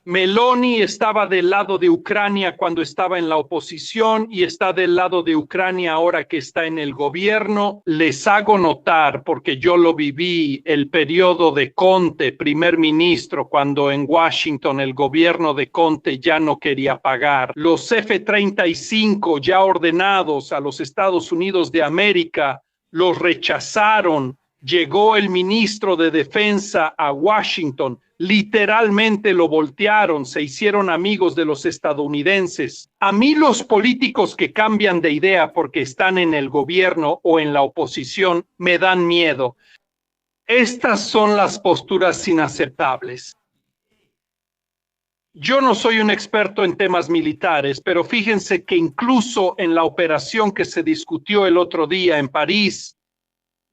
Meloni estaba del lado de Ucrania cuando estaba en la oposición y está del lado de Ucrania ahora que está en el gobierno. Les hago notar, porque yo lo viví, el periodo de Conte, primer ministro, cuando en Washington el gobierno de Conte ya no quería pagar. Los F-35 ya ordenados a los Estados Unidos de América, los rechazaron. Llegó el ministro de Defensa a Washington, literalmente lo voltearon, se hicieron amigos de los estadounidenses. A mí los políticos que cambian de idea porque están en el gobierno o en la oposición me dan miedo. Estas son las posturas inaceptables. Yo no soy un experto en temas militares, pero fíjense que incluso en la operación que se discutió el otro día en París,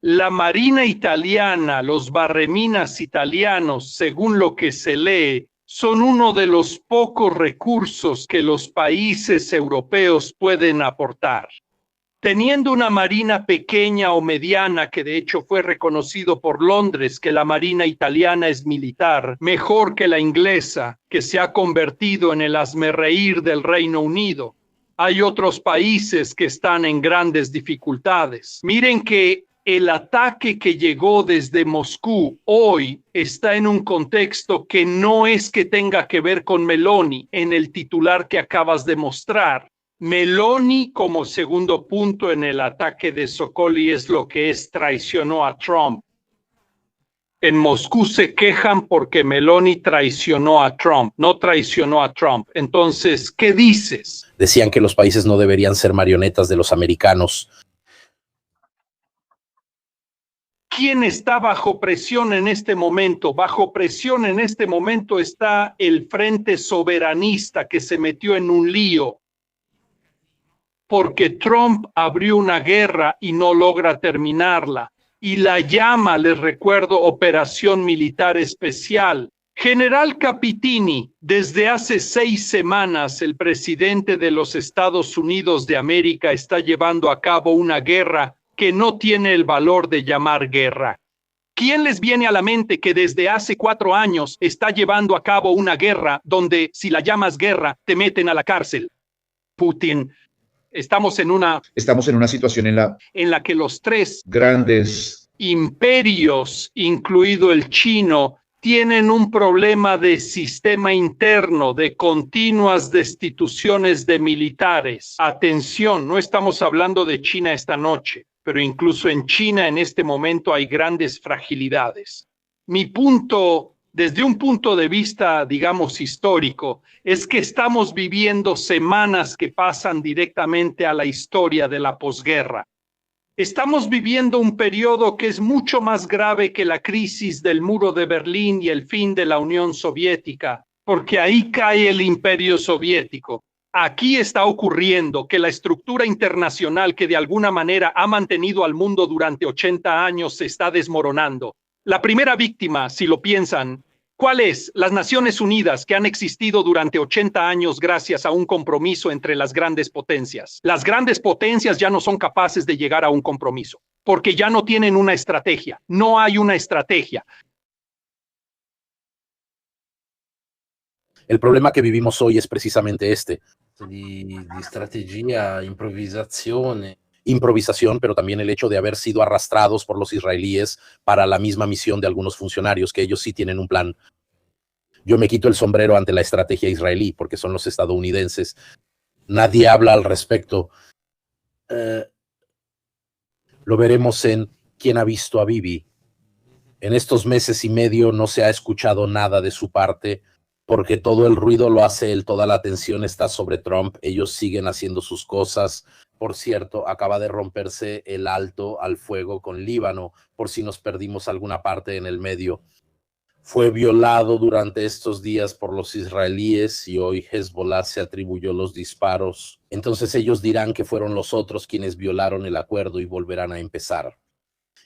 la Marina italiana, los barreminas italianos, según lo que se lee, son uno de los pocos recursos que los países europeos pueden aportar. Teniendo una marina pequeña o mediana, que de hecho fue reconocido por Londres que la marina italiana es militar, mejor que la inglesa, que se ha convertido en el hazmerreír del Reino Unido. Hay otros países que están en grandes dificultades. Miren que el ataque que llegó desde Moscú hoy está en un contexto que no es que tenga que ver con Meloni en el titular que acabas de mostrar. Meloni como segundo punto en el ataque de Sokoli es lo que traicionó a Trump. En Moscú se quejan porque Meloni traicionó a Trump, no traicionó a Trump. Entonces, ¿qué dices? Decían que los países no deberían ser marionetas de los americanos. ¿Quién está bajo presión en este momento? Bajo presión en este momento está el Frente Soberanista que se metió en un lío porque Trump abrió una guerra y no logra terminarla. Y la llama, les recuerdo, Operación Militar Especial. General Capitini, desde hace 6 semanas el presidente de los Estados Unidos de América está llevando a cabo una guerra que no tiene el valor de llamar guerra. ¿Quién les viene a la mente que desde hace 4 años está llevando a cabo una guerra donde si la llamas guerra te meten a la cárcel? Putin. Estamos en una situación en la que los 3 grandes imperios, incluido el chino, tienen un problema de sistema interno, de continuas destituciones de militares. Atención, no estamos hablando de China esta noche, pero incluso en China en este momento hay grandes fragilidades. Mi punto, desde un punto de vista, digamos, histórico, es que estamos viviendo semanas que pasan directamente a la historia de la posguerra. Estamos viviendo un periodo que es mucho más grave que la crisis del muro de Berlín y el fin de la Unión Soviética, porque ahí cae el imperio soviético. Aquí está ocurriendo que la estructura internacional que de alguna manera ha mantenido al mundo durante 80 años se está desmoronando. La primera víctima, si lo piensan, ¿cuál es? Las Naciones Unidas, que han existido durante 80 años gracias a un compromiso entre las grandes potencias. Las grandes potencias ya no son capaces de llegar a un compromiso, porque ya no tienen una estrategia. No hay una estrategia. El problema que vivimos hoy es precisamente este. Di estrategia, improvisación, pero también el hecho de haber sido arrastrados por los israelíes para la misma misión de algunos funcionarios, que ellos sí tienen un plan. Yo me quito el sombrero ante la estrategia israelí, porque son los estadounidenses. Nadie habla al respecto. Lo veremos en ¿Quién ha visto a Bibi? En estos meses y medio no se ha escuchado nada de su parte, porque todo el ruido lo hace él, toda la atención está sobre Trump, ellos siguen haciendo sus cosas. Por cierto, acaba de romperse el alto al fuego con Líbano, por si nos perdimos alguna parte en el medio. Fue violado durante estos días por los israelíes y hoy Hezbollah se atribuyó los disparos. Entonces ellos dirán que fueron los otros quienes violaron el acuerdo y volverán a empezar.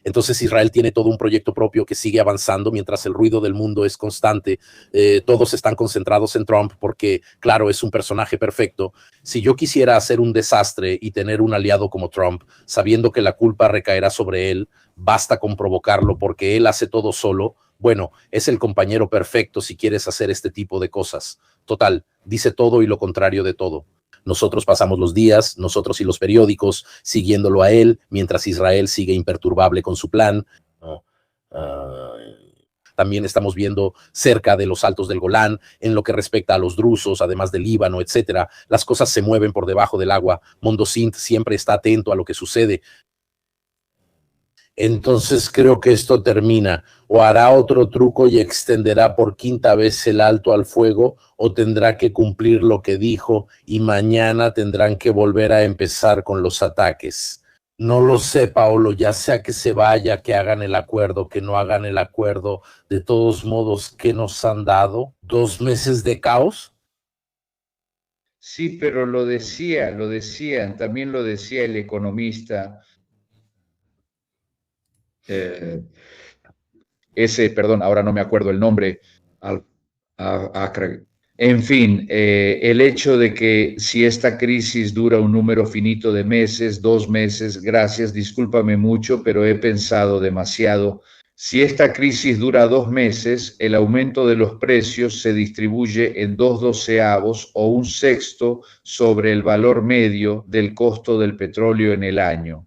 Entonces Israel tiene todo un proyecto propio que sigue avanzando mientras el ruido del mundo es constante. Todos están concentrados en Trump porque, claro, es un personaje perfecto. Si yo quisiera hacer un desastre y tener un aliado como Trump, sabiendo que la culpa recaerá sobre él, basta con provocarlo porque él hace todo solo. Bueno, es el compañero perfecto si quieres hacer este tipo de cosas. Total, dice todo y lo contrario de todo. Nosotros pasamos los días, nosotros y los periódicos, siguiéndolo a él, mientras Israel sigue imperturbable con su plan. También estamos viendo cerca de los altos del Golán, en lo que respecta a los drusos, además del Líbano, etcétera. Las cosas se mueven por debajo del agua. Mondosint siempre está atento a lo que sucede. Entonces creo que esto termina, o hará otro truco y extenderá por 5ª vez el alto al fuego, o tendrá que cumplir lo que dijo y mañana tendrán que volver a empezar con los ataques. No lo sé, Paolo, ya sea que se vaya, que hagan el acuerdo, que no hagan el acuerdo, de todos modos, ¿qué nos han dado? ¿2 meses de caos? Sí, pero lo decían, también lo decía el economista. Perdón, ahora no me acuerdo el nombre. En fin, el hecho de que si esta crisis dura un número finito de meses, 2 meses, gracias, discúlpame mucho, pero he pensado demasiado. Si esta crisis dura 2 meses, el aumento de los precios se distribuye en 2/12 o 1/6 sobre el valor medio del costo del petróleo en el año.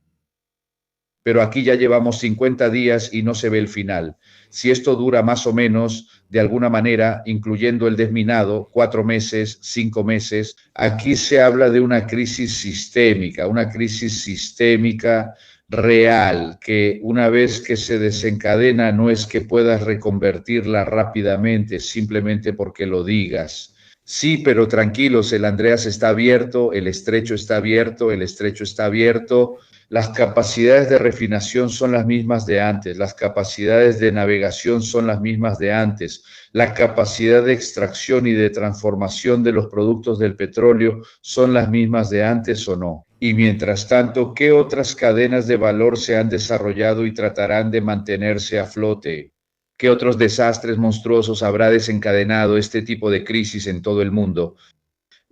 pero aquí ya llevamos 50 días y no se ve el final. Si esto dura más o menos, de alguna manera, incluyendo el desminado, 4 meses, 5 meses, aquí se habla de una crisis sistémica real, que una vez que se desencadena no es que puedas reconvertirla rápidamente, simplemente porque lo digas. Sí, pero tranquilos, el Andreas está abierto, el estrecho está abierto, el estrecho está abierto. Las capacidades de refinación son las mismas de antes, las capacidades de navegación son las mismas de antes, la capacidad de extracción y de transformación de los productos del petróleo son las mismas de antes o no. Y mientras tanto, ¿qué otras cadenas de valor se han desarrollado y tratarán de mantenerse a flote? ¿Qué otros desastres monstruosos habrá desencadenado este tipo de crisis en todo el mundo?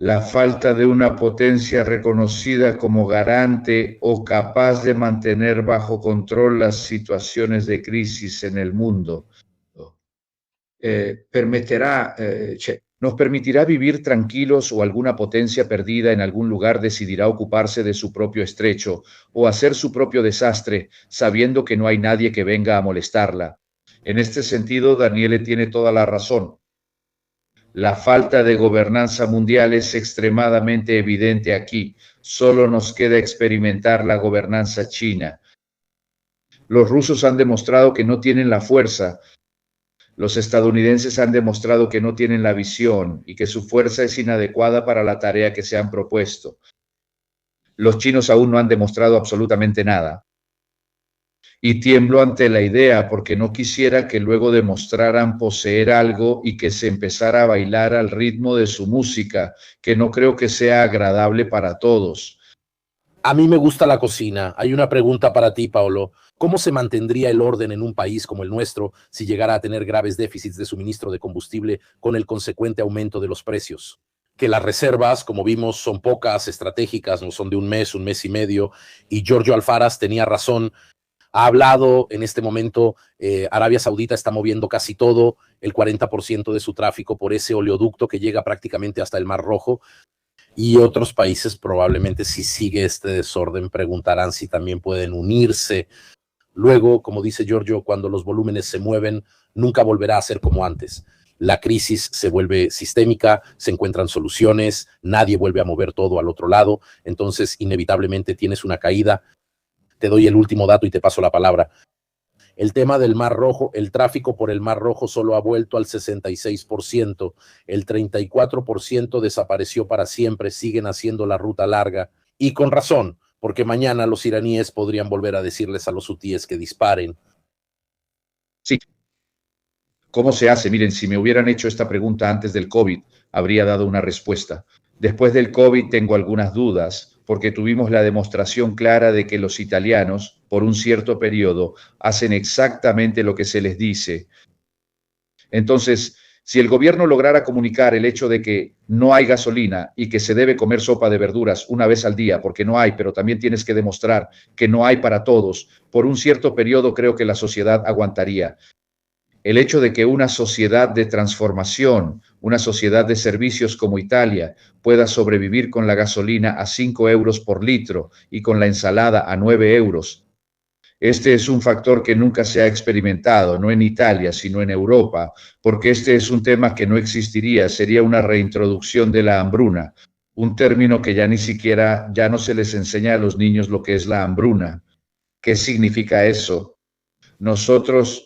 La falta de una potencia reconocida como garante o capaz de mantener bajo control las situaciones de crisis en el mundo nos permitirá vivir tranquilos, o alguna potencia perdida en algún lugar decidirá ocuparse de su propio estrecho o hacer su propio desastre, sabiendo que no hay nadie que venga a molestarla. En este sentido, Daniele tiene toda la razón. La falta de gobernanza mundial es extremadamente evidente aquí. Solo nos queda experimentar la gobernanza china. Los rusos han demostrado que no tienen la fuerza. Los estadounidenses han demostrado que no tienen la visión y que su fuerza es inadecuada para la tarea que se han propuesto. Los chinos aún no han demostrado absolutamente nada. Y tiemblo ante la idea porque no quisiera que luego demostraran poseer algo y que se empezara a bailar al ritmo de su música, que no creo que sea agradable para todos. A mí me gusta la cocina. Hay una pregunta para ti, Paolo. ¿Cómo se mantendría el orden en un país como el nuestro si llegara a tener graves déficits de suministro de combustible con el consecuente aumento de los precios? Que las reservas, como vimos, son pocas, estratégicas, no son de un mes y medio, y Giorgio Alfaras tenía razón. Ha hablado en este momento, Arabia Saudita está moviendo casi todo, el 40% de su tráfico por ese oleoducto que llega prácticamente hasta el Mar Rojo, y otros países probablemente, si sigue este desorden, preguntarán si también pueden unirse. Luego, como dice Giorgio, cuando los volúmenes se mueven, nunca volverá a ser como antes. La crisis se vuelve sistémica, se encuentran soluciones, nadie vuelve a mover todo al otro lado, entonces inevitablemente tienes una caída. Te doy el último dato y te paso la palabra. El tema del Mar Rojo, el tráfico por el Mar Rojo solo ha vuelto al 66%, el 34% desapareció para siempre, siguen haciendo la ruta larga, y con razón, porque mañana los iraníes podrían volver a decirles a los hutíes que disparen. Sí. ¿Cómo se hace? Miren, si me hubieran hecho esta pregunta antes del COVID, habría dado una respuesta. Después del COVID tengo algunas dudas, porque tuvimos la demostración clara de que los italianos, por un cierto periodo, hacen exactamente lo que se les dice. Entonces, si el gobierno lograra comunicar el hecho de que no hay gasolina y que se debe comer sopa de verduras una vez al día, porque no hay, pero también tienes que demostrar que no hay para todos, por un cierto periodo creo que la sociedad aguantaría. El hecho de que una sociedad de transformación, una sociedad de servicios como Italia, pueda sobrevivir con la gasolina a 5 euros por litro y con la ensalada a 9 euros. Este es un factor que nunca se ha experimentado, no en Italia, sino en Europa, porque este es un tema que no existiría, sería una reintroducción de la hambruna, un término que ya ni siquiera, ya no se les enseña a los niños lo que es la hambruna. ¿Qué significa eso? Nosotros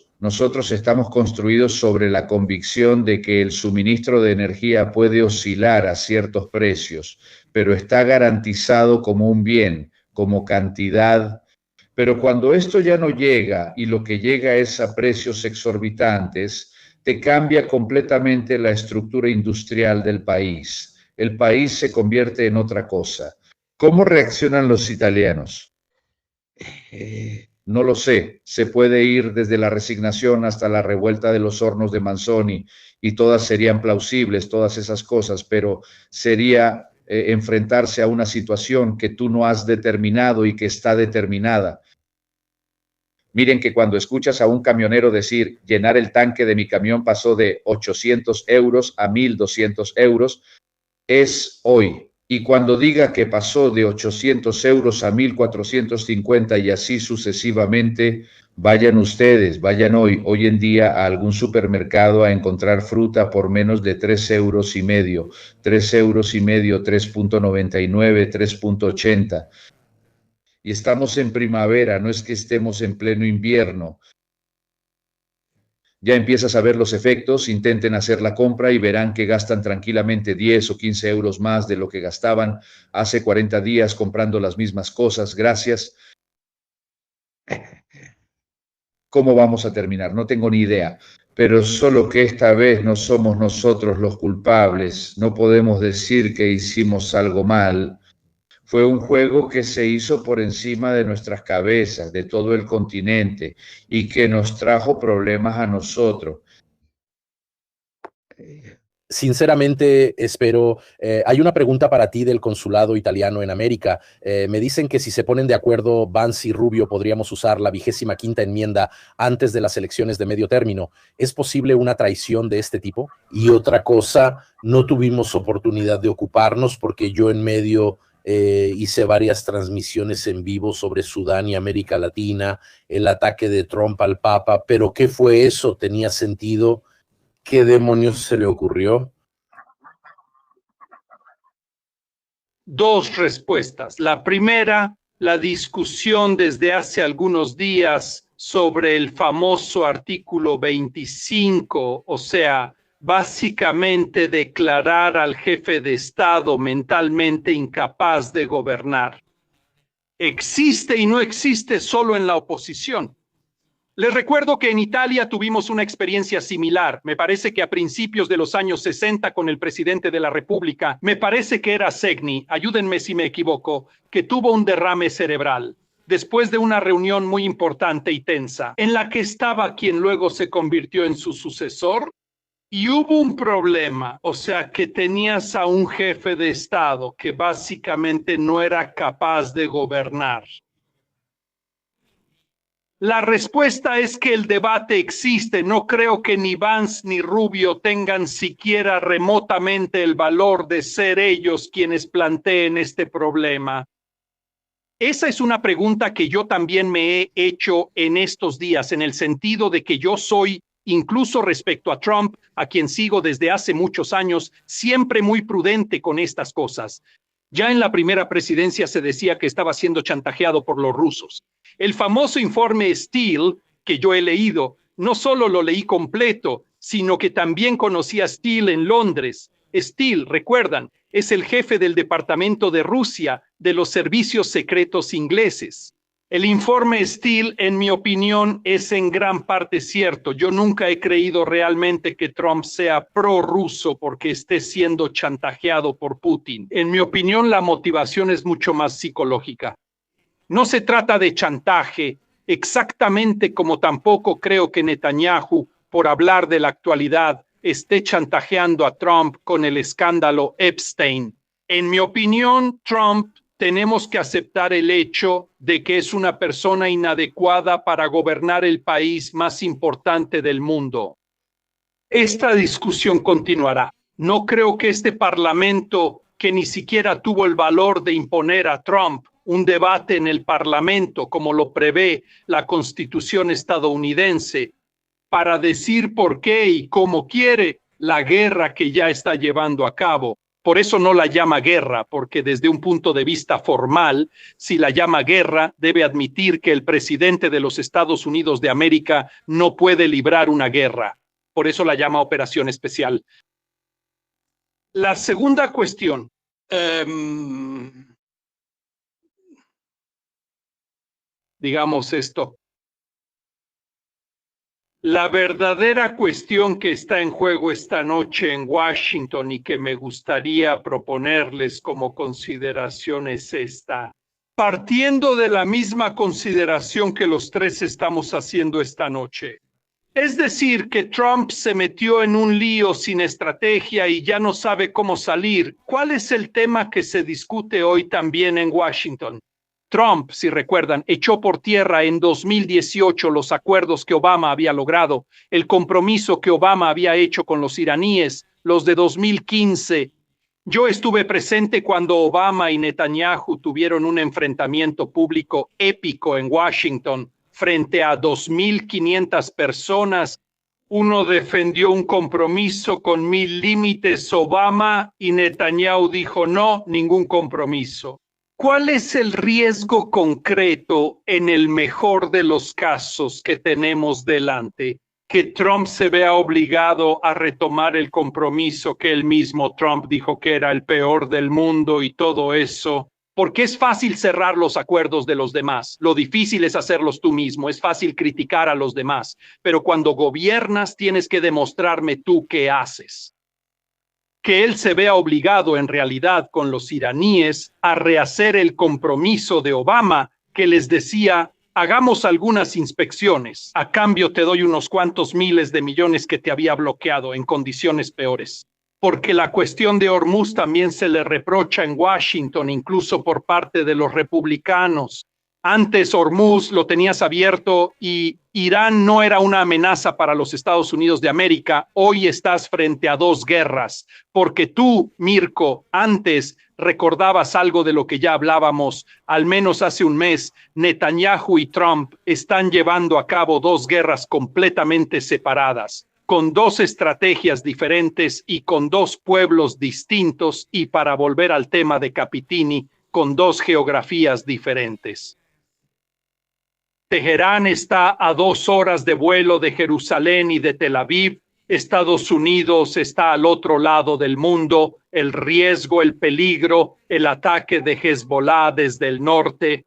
estamos construidos sobre la convicción de que el suministro de energía puede oscilar a ciertos precios, pero está garantizado como un bien, como cantidad. Pero cuando esto ya no llega y lo que llega es a precios exorbitantes, te cambia completamente la estructura industrial del país. El país se convierte en otra cosa. ¿Cómo reaccionan los italianos? No lo sé, se puede ir desde la resignación hasta la revuelta de los hornos de Manzoni y todas serían plausibles, todas esas cosas, pero sería enfrentarse a una situación que tú no has determinado y que está determinada. Miren que cuando escuchas a un camionero decir llenar el tanque de mi camión pasó de 800 euros a 1.200 euros, es hoy. Y cuando diga que pasó de 800 euros a 1.450 y así sucesivamente, vayan ustedes, vayan hoy en día a algún supermercado a encontrar fruta por menos de 3,5 euros, 3,5 euros, 3,99, 3,80. Y estamos en primavera, no es que estemos en pleno invierno. Ya empiezas a ver los efectos, intenten hacer la compra y verán que gastan tranquilamente 10 o 15 euros más de lo que gastaban hace 40 días comprando las mismas cosas. Gracias. ¿Cómo vamos a terminar? No tengo ni idea, pero solo que esta vez no somos nosotros los culpables. No podemos decir que hicimos algo mal. Fue un juego que se hizo por encima de nuestras cabezas, de todo el continente, y que nos trajo problemas a nosotros. Sinceramente, espero, hay una pregunta para ti del consulado italiano en América. Me dicen que si se ponen de acuerdo Vance y Rubio, podríamos usar la 25ª enmienda antes de las elecciones de medio término. ¿Es posible una traición de este tipo? Y otra cosa, no tuvimos oportunidad de ocuparnos porque yo en medio hice varias transmisiones en vivo sobre Sudán y América Latina, el ataque de Trump al Papa, pero ¿qué fue eso? ¿Tenía sentido? ¿Qué demonios se le ocurrió? Dos respuestas. La primera, la discusión desde hace algunos días sobre el famoso artículo 25, o sea, básicamente declarar al jefe de Estado mentalmente incapaz de gobernar. Existe y no existe solo en la oposición. Les recuerdo que en Italia tuvimos una experiencia similar. Me parece que a principios de los años 60 con el presidente de la República, me parece que era Segni, ayúdenme si me equivoco, que tuvo un derrame cerebral después de una reunión muy importante y tensa, en la que estaba quien luego se convirtió en su sucesor. Y hubo un problema, o sea, que tenías a un jefe de Estado que básicamente no era capaz de gobernar. La respuesta es que el debate existe. No creo que ni Vance ni Rubio tengan siquiera remotamente el valor de ser ellos quienes planteen este problema. Esa es una pregunta que yo también me he hecho en estos días, en el sentido de que yo soy, incluso respecto a Trump, a quien sigo desde hace muchos años, siempre muy prudente con estas cosas. Ya en la primera presidencia se decía que estaba siendo chantajeado por los rusos. El famoso informe Steele, que yo he leído, no solo lo leí completo, sino que también conocí a Steele en Londres. Steele, recuerdan, es el jefe del Departamento de Rusia de los servicios secretos ingleses. El informe Steele, en mi opinión, es en gran parte cierto. Yo nunca he creído realmente que Trump sea prorruso porque esté siendo chantajeado por Putin. En mi opinión, la motivación es mucho más psicológica. No se trata de chantaje, exactamente como tampoco creo que Netanyahu, por hablar de la actualidad, esté chantajeando a Trump con el escándalo Epstein. En mi opinión, Trump tenemos que aceptar el hecho de que es una persona inadecuada para gobernar el país más importante del mundo. Esta discusión continuará. No creo que este Parlamento, que ni siquiera tuvo el valor de imponer a Trump un debate en el Parlamento, como lo prevé la Constitución estadounidense, para decir por qué y cómo quiere la guerra que ya está llevando a cabo. Por eso no la llama guerra, porque desde un punto de vista formal, si la llama guerra, debe admitir que el presidente de los Estados Unidos de América no puede librar una guerra. Por eso la llama operación especial. La segunda cuestión. Digamos esto. La verdadera cuestión que está en juego esta noche en Washington y que me gustaría proponerles como consideración es esta. Partiendo de la misma consideración que los tres estamos haciendo esta noche. Es decir, que Trump se metió en un lío sin estrategia y ya no sabe cómo salir. ¿Cuál es el tema que se discute hoy también en Washington? Trump, si recuerdan, echó por tierra en 2018 los acuerdos que Obama había logrado, el compromiso que Obama había hecho con los iraníes, los de 2015, Yo estuve presente cuando Obama y Netanyahu tuvieron un enfrentamiento público épico en Washington frente a 2.500 personas. Uno defendió un compromiso con 1.000 límites Obama y Netanyahu dijo no, ningún compromiso. ¿Cuál es el riesgo concreto en el mejor de los casos que tenemos delante? Que Trump se vea obligado a retomar el compromiso que él mismo Trump dijo que era el peor del mundo y todo eso. Porque es fácil cerrar los acuerdos de los demás. Lo difícil es hacerlos tú mismo. Es fácil criticar a los demás. Pero cuando gobiernas tienes que demostrarme tú qué haces. Que él se vea obligado en realidad con los iraníes a rehacer el compromiso de Obama que les decía: hagamos algunas inspecciones, a cambio te doy unos cuantos miles de millones que te había bloqueado en condiciones peores. Porque la cuestión de Hormuz también se le reprocha en Washington, incluso por parte de los republicanos. Antes Hormuz lo tenías abierto y Irán no era una amenaza para los Estados Unidos de América. Hoy estás frente a dos guerras, porque tú, Mirko, antes recordabas algo de lo que ya hablábamos, al menos hace un mes. Netanyahu y Trump están llevando a cabo dos guerras completamente separadas, con dos estrategias diferentes y con dos pueblos distintos, y para volver al tema de Capitini, con dos geografías diferentes. Teherán está a 2 horas de vuelo de Jerusalén y de Tel Aviv. Estados Unidos está al otro lado del mundo. El riesgo, el peligro, el ataque de Hezbollah desde el norte.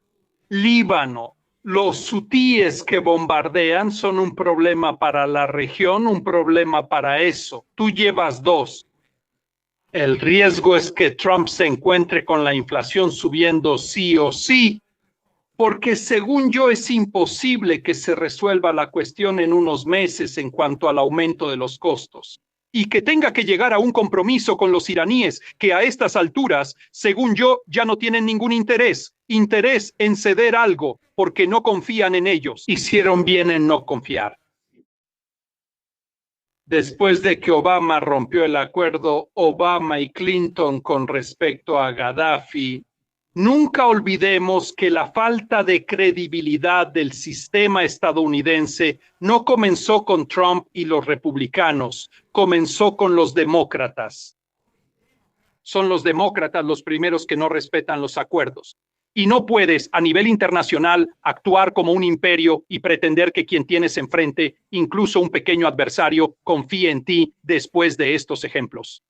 Líbano, los hutíes que bombardean son un problema para la región, un problema para eso. Tú llevas 2. El riesgo es que Trump se encuentre con la inflación subiendo sí o sí, porque según yo es imposible que se resuelva la cuestión en unos meses en cuanto al aumento de los costos, y que tenga que llegar a un compromiso con los iraníes que a estas alturas, según yo, ya no tienen ningún interés en ceder algo, porque no confían en ellos. Hicieron bien en no confiar. Después de que Obama rompió el acuerdo Obama y Clinton con respecto a Gaddafi, nunca olvidemos que la falta de credibilidad del sistema estadounidense no comenzó con Trump y los republicanos, comenzó con los demócratas. Son los demócratas los primeros que no respetan los acuerdos. Y no puedes, a nivel internacional, actuar como un imperio y pretender que quien tienes enfrente, incluso un pequeño adversario, confíe en ti después de estos ejemplos.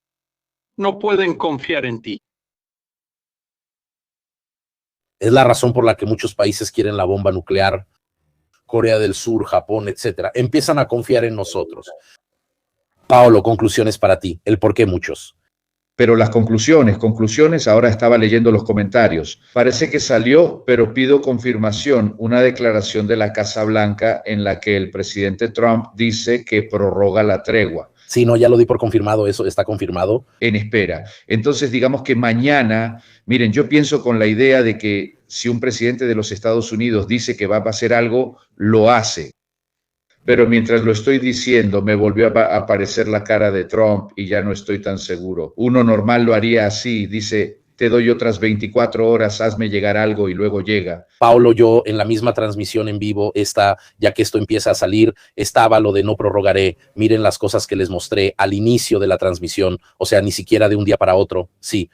No pueden confiar en ti. Es la razón por la que muchos países quieren la bomba nuclear, Corea del Sur, Japón, etcétera. Empiezan a confiar en nosotros. Paolo, conclusiones para ti, el por qué muchos. Pero las conclusiones, ahora estaba leyendo los comentarios. Parece que salió, pero pido confirmación, una declaración de la Casa Blanca en la que el presidente Trump dice que prorroga la tregua. Sí, no, ya lo di por confirmado, eso está confirmado. En espera. Entonces, digamos que mañana, miren, yo pienso con la idea de que si un presidente de los Estados Unidos dice que va a hacer algo, lo hace. Pero mientras lo estoy diciendo, me volvió a aparecer la cara de Trump y ya no estoy tan seguro. Uno normal lo haría así, dice: te doy otras 24 horas, hazme llegar algo, y luego llega. Paolo, yo en la misma transmisión en vivo, ya que esto empieza a salir, estaba lo de no prorrogaré. Miren las cosas que les mostré al inicio de la transmisión, o sea, ni siquiera de un día para otro, sí.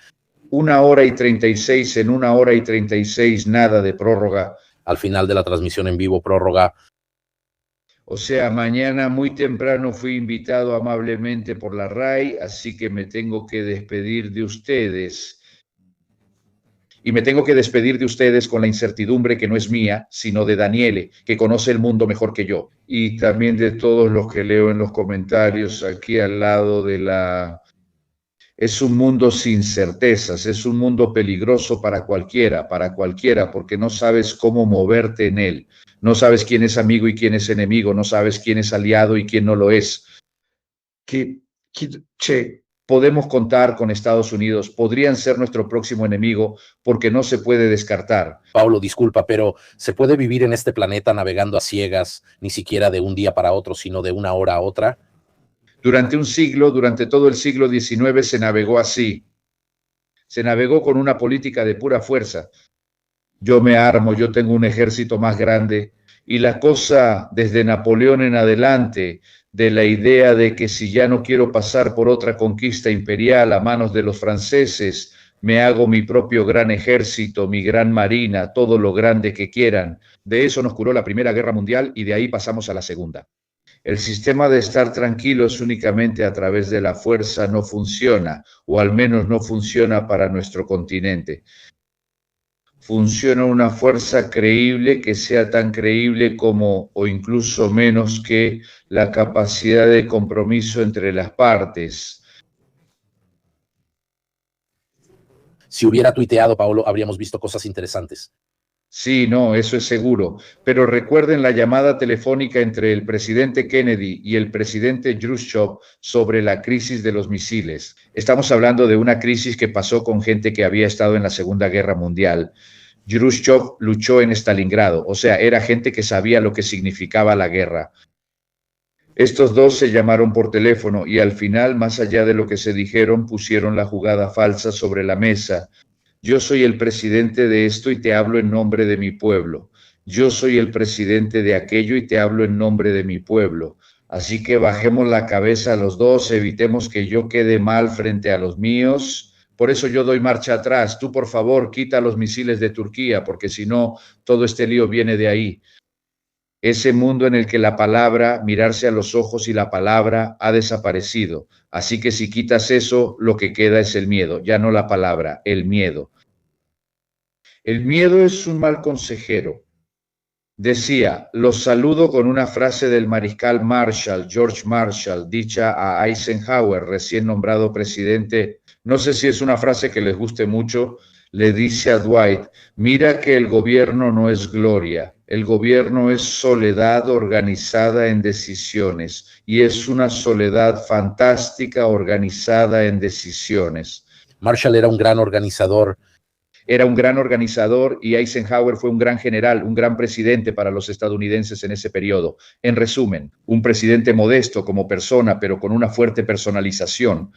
1 hora y 36, en 1 hora y 36, nada de prórroga. Al final de la transmisión en vivo, prórroga. O sea, mañana muy temprano fui invitado amablemente por la RAI, así que me tengo que despedir de ustedes. Y me tengo que despedir de ustedes con la incertidumbre que no es mía, sino de Daniele, que conoce el mundo mejor que yo. Y también de todos los que leo en los comentarios aquí al lado de la... Es un mundo sin certezas, es un mundo peligroso para cualquiera, porque no sabes cómo moverte en él. No sabes quién es amigo y quién es enemigo, no sabes quién es aliado y quién no lo es. Podemos contar con Estados Unidos, podrían ser nuestro próximo enemigo, porque no se puede descartar. Pablo, disculpa, pero ¿se puede vivir en este planeta navegando a ciegas, ni siquiera de un día para otro, sino de una hora a otra? Durante un siglo, durante todo el siglo XIX se navegó así. Se navegó con una política de pura fuerza. Yo me armo, yo tengo un ejército más grande, y la cosa desde Napoleón en adelante, de la idea de que si ya no quiero pasar por otra conquista imperial a manos de los franceses, me hago mi propio gran ejército, mi gran marina, todo lo grande que quieran. De eso nos curó la Primera Guerra Mundial y de ahí pasamos a la Segunda. El sistema de estar tranquilos únicamente a través de la fuerza no funciona, o al menos no funciona para nuestro continente. Funciona una fuerza creíble que sea tan creíble como o incluso menos que la capacidad de compromiso entre las partes. Si hubiera tuiteado, Paolo, habríamos visto cosas interesantes. Sí, no, eso es seguro. Pero recuerden la llamada telefónica entre el presidente Kennedy y el presidente Khrushchev sobre la crisis de los misiles. Estamos hablando de una crisis que pasó con gente que había estado en la Segunda Guerra Mundial. Khrushchev luchó en Stalingrado, o sea, era gente que sabía lo que significaba la guerra. Estos dos se llamaron por teléfono y al final, más allá de lo que se dijeron, pusieron la jugada falsa sobre la mesa. Yo soy el presidente de esto y te hablo en nombre de mi pueblo. Yo soy el presidente de aquello y te hablo en nombre de mi pueblo. Así que bajemos la cabeza a los dos, evitemos que yo quede mal frente a los míos. Por eso yo doy marcha atrás. Tú, por favor, quita los misiles de Turquía, porque si no, todo este lío viene de ahí. Ese mundo en el que la palabra, mirarse a los ojos y la palabra ha desaparecido. Así que si quitas eso, lo que queda es el miedo, ya no la palabra, el miedo. El miedo es un mal consejero. Decía, los saludo con una frase del mariscal Marshall, George Marshall, dicha a Eisenhower, recién nombrado presidente. No sé si es una frase que les guste mucho. Le dice a Dwight, mira que el gobierno no es gloria, el gobierno es soledad organizada en decisiones, y es una soledad fantástica organizada en decisiones. Marshall era un gran organizador. Era un gran organizador y Eisenhower fue un gran general, un gran presidente para los estadounidenses en ese periodo. En resumen, un presidente modesto como persona, pero con una fuerte personalización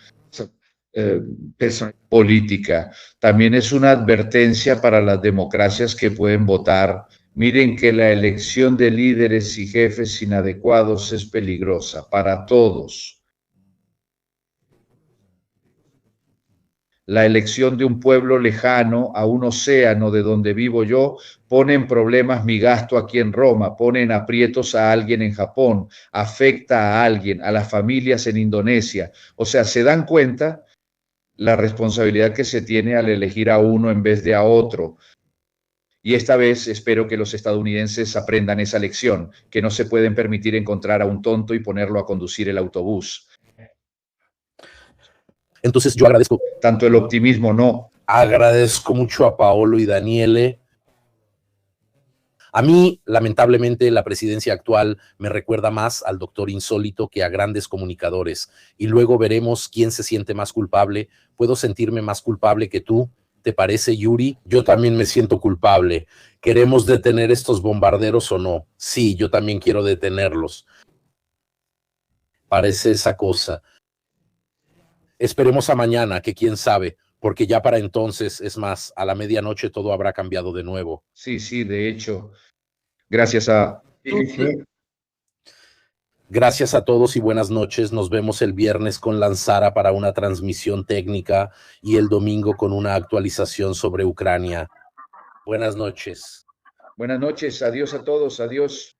política. También es una advertencia para las democracias que pueden votar. Miren que la elección de líderes y jefes inadecuados es peligrosa para todos. La elección de un pueblo lejano a un océano de donde vivo yo pone en problemas mi gasto aquí en Roma, pone en aprietos a alguien en Japón, afecta a alguien, a las familias en Indonesia. O sea, se dan cuenta la responsabilidad que se tiene al elegir a uno en vez de a otro. Y esta vez espero que los estadounidenses aprendan esa lección, que no se pueden permitir encontrar a un tonto y ponerlo a conducir el autobús. Entonces yo agradezco. Tanto el optimismo no. Agradezco mucho a Paolo y Daniele. A mí, lamentablemente, la presidencia actual me recuerda más al doctor Insólito que a grandes comunicadores. Y luego veremos quién se siente más culpable. ¿Puedo sentirme más culpable que tú? ¿Te parece, Yuri? Yo también me siento culpable. ¿Queremos detener estos bombarderos o no? Sí, yo también quiero detenerlos. Parece esa cosa. Esperemos a mañana, que quién sabe, porque ya para entonces, es más, a la medianoche todo habrá cambiado de nuevo. Sí, de hecho, gracias a... Gracias a todos y buenas noches. Nos vemos el viernes con Lanzara para una transmisión técnica y el domingo con una actualización sobre Ucrania. Buenas noches. Buenas noches, adiós a todos, adiós.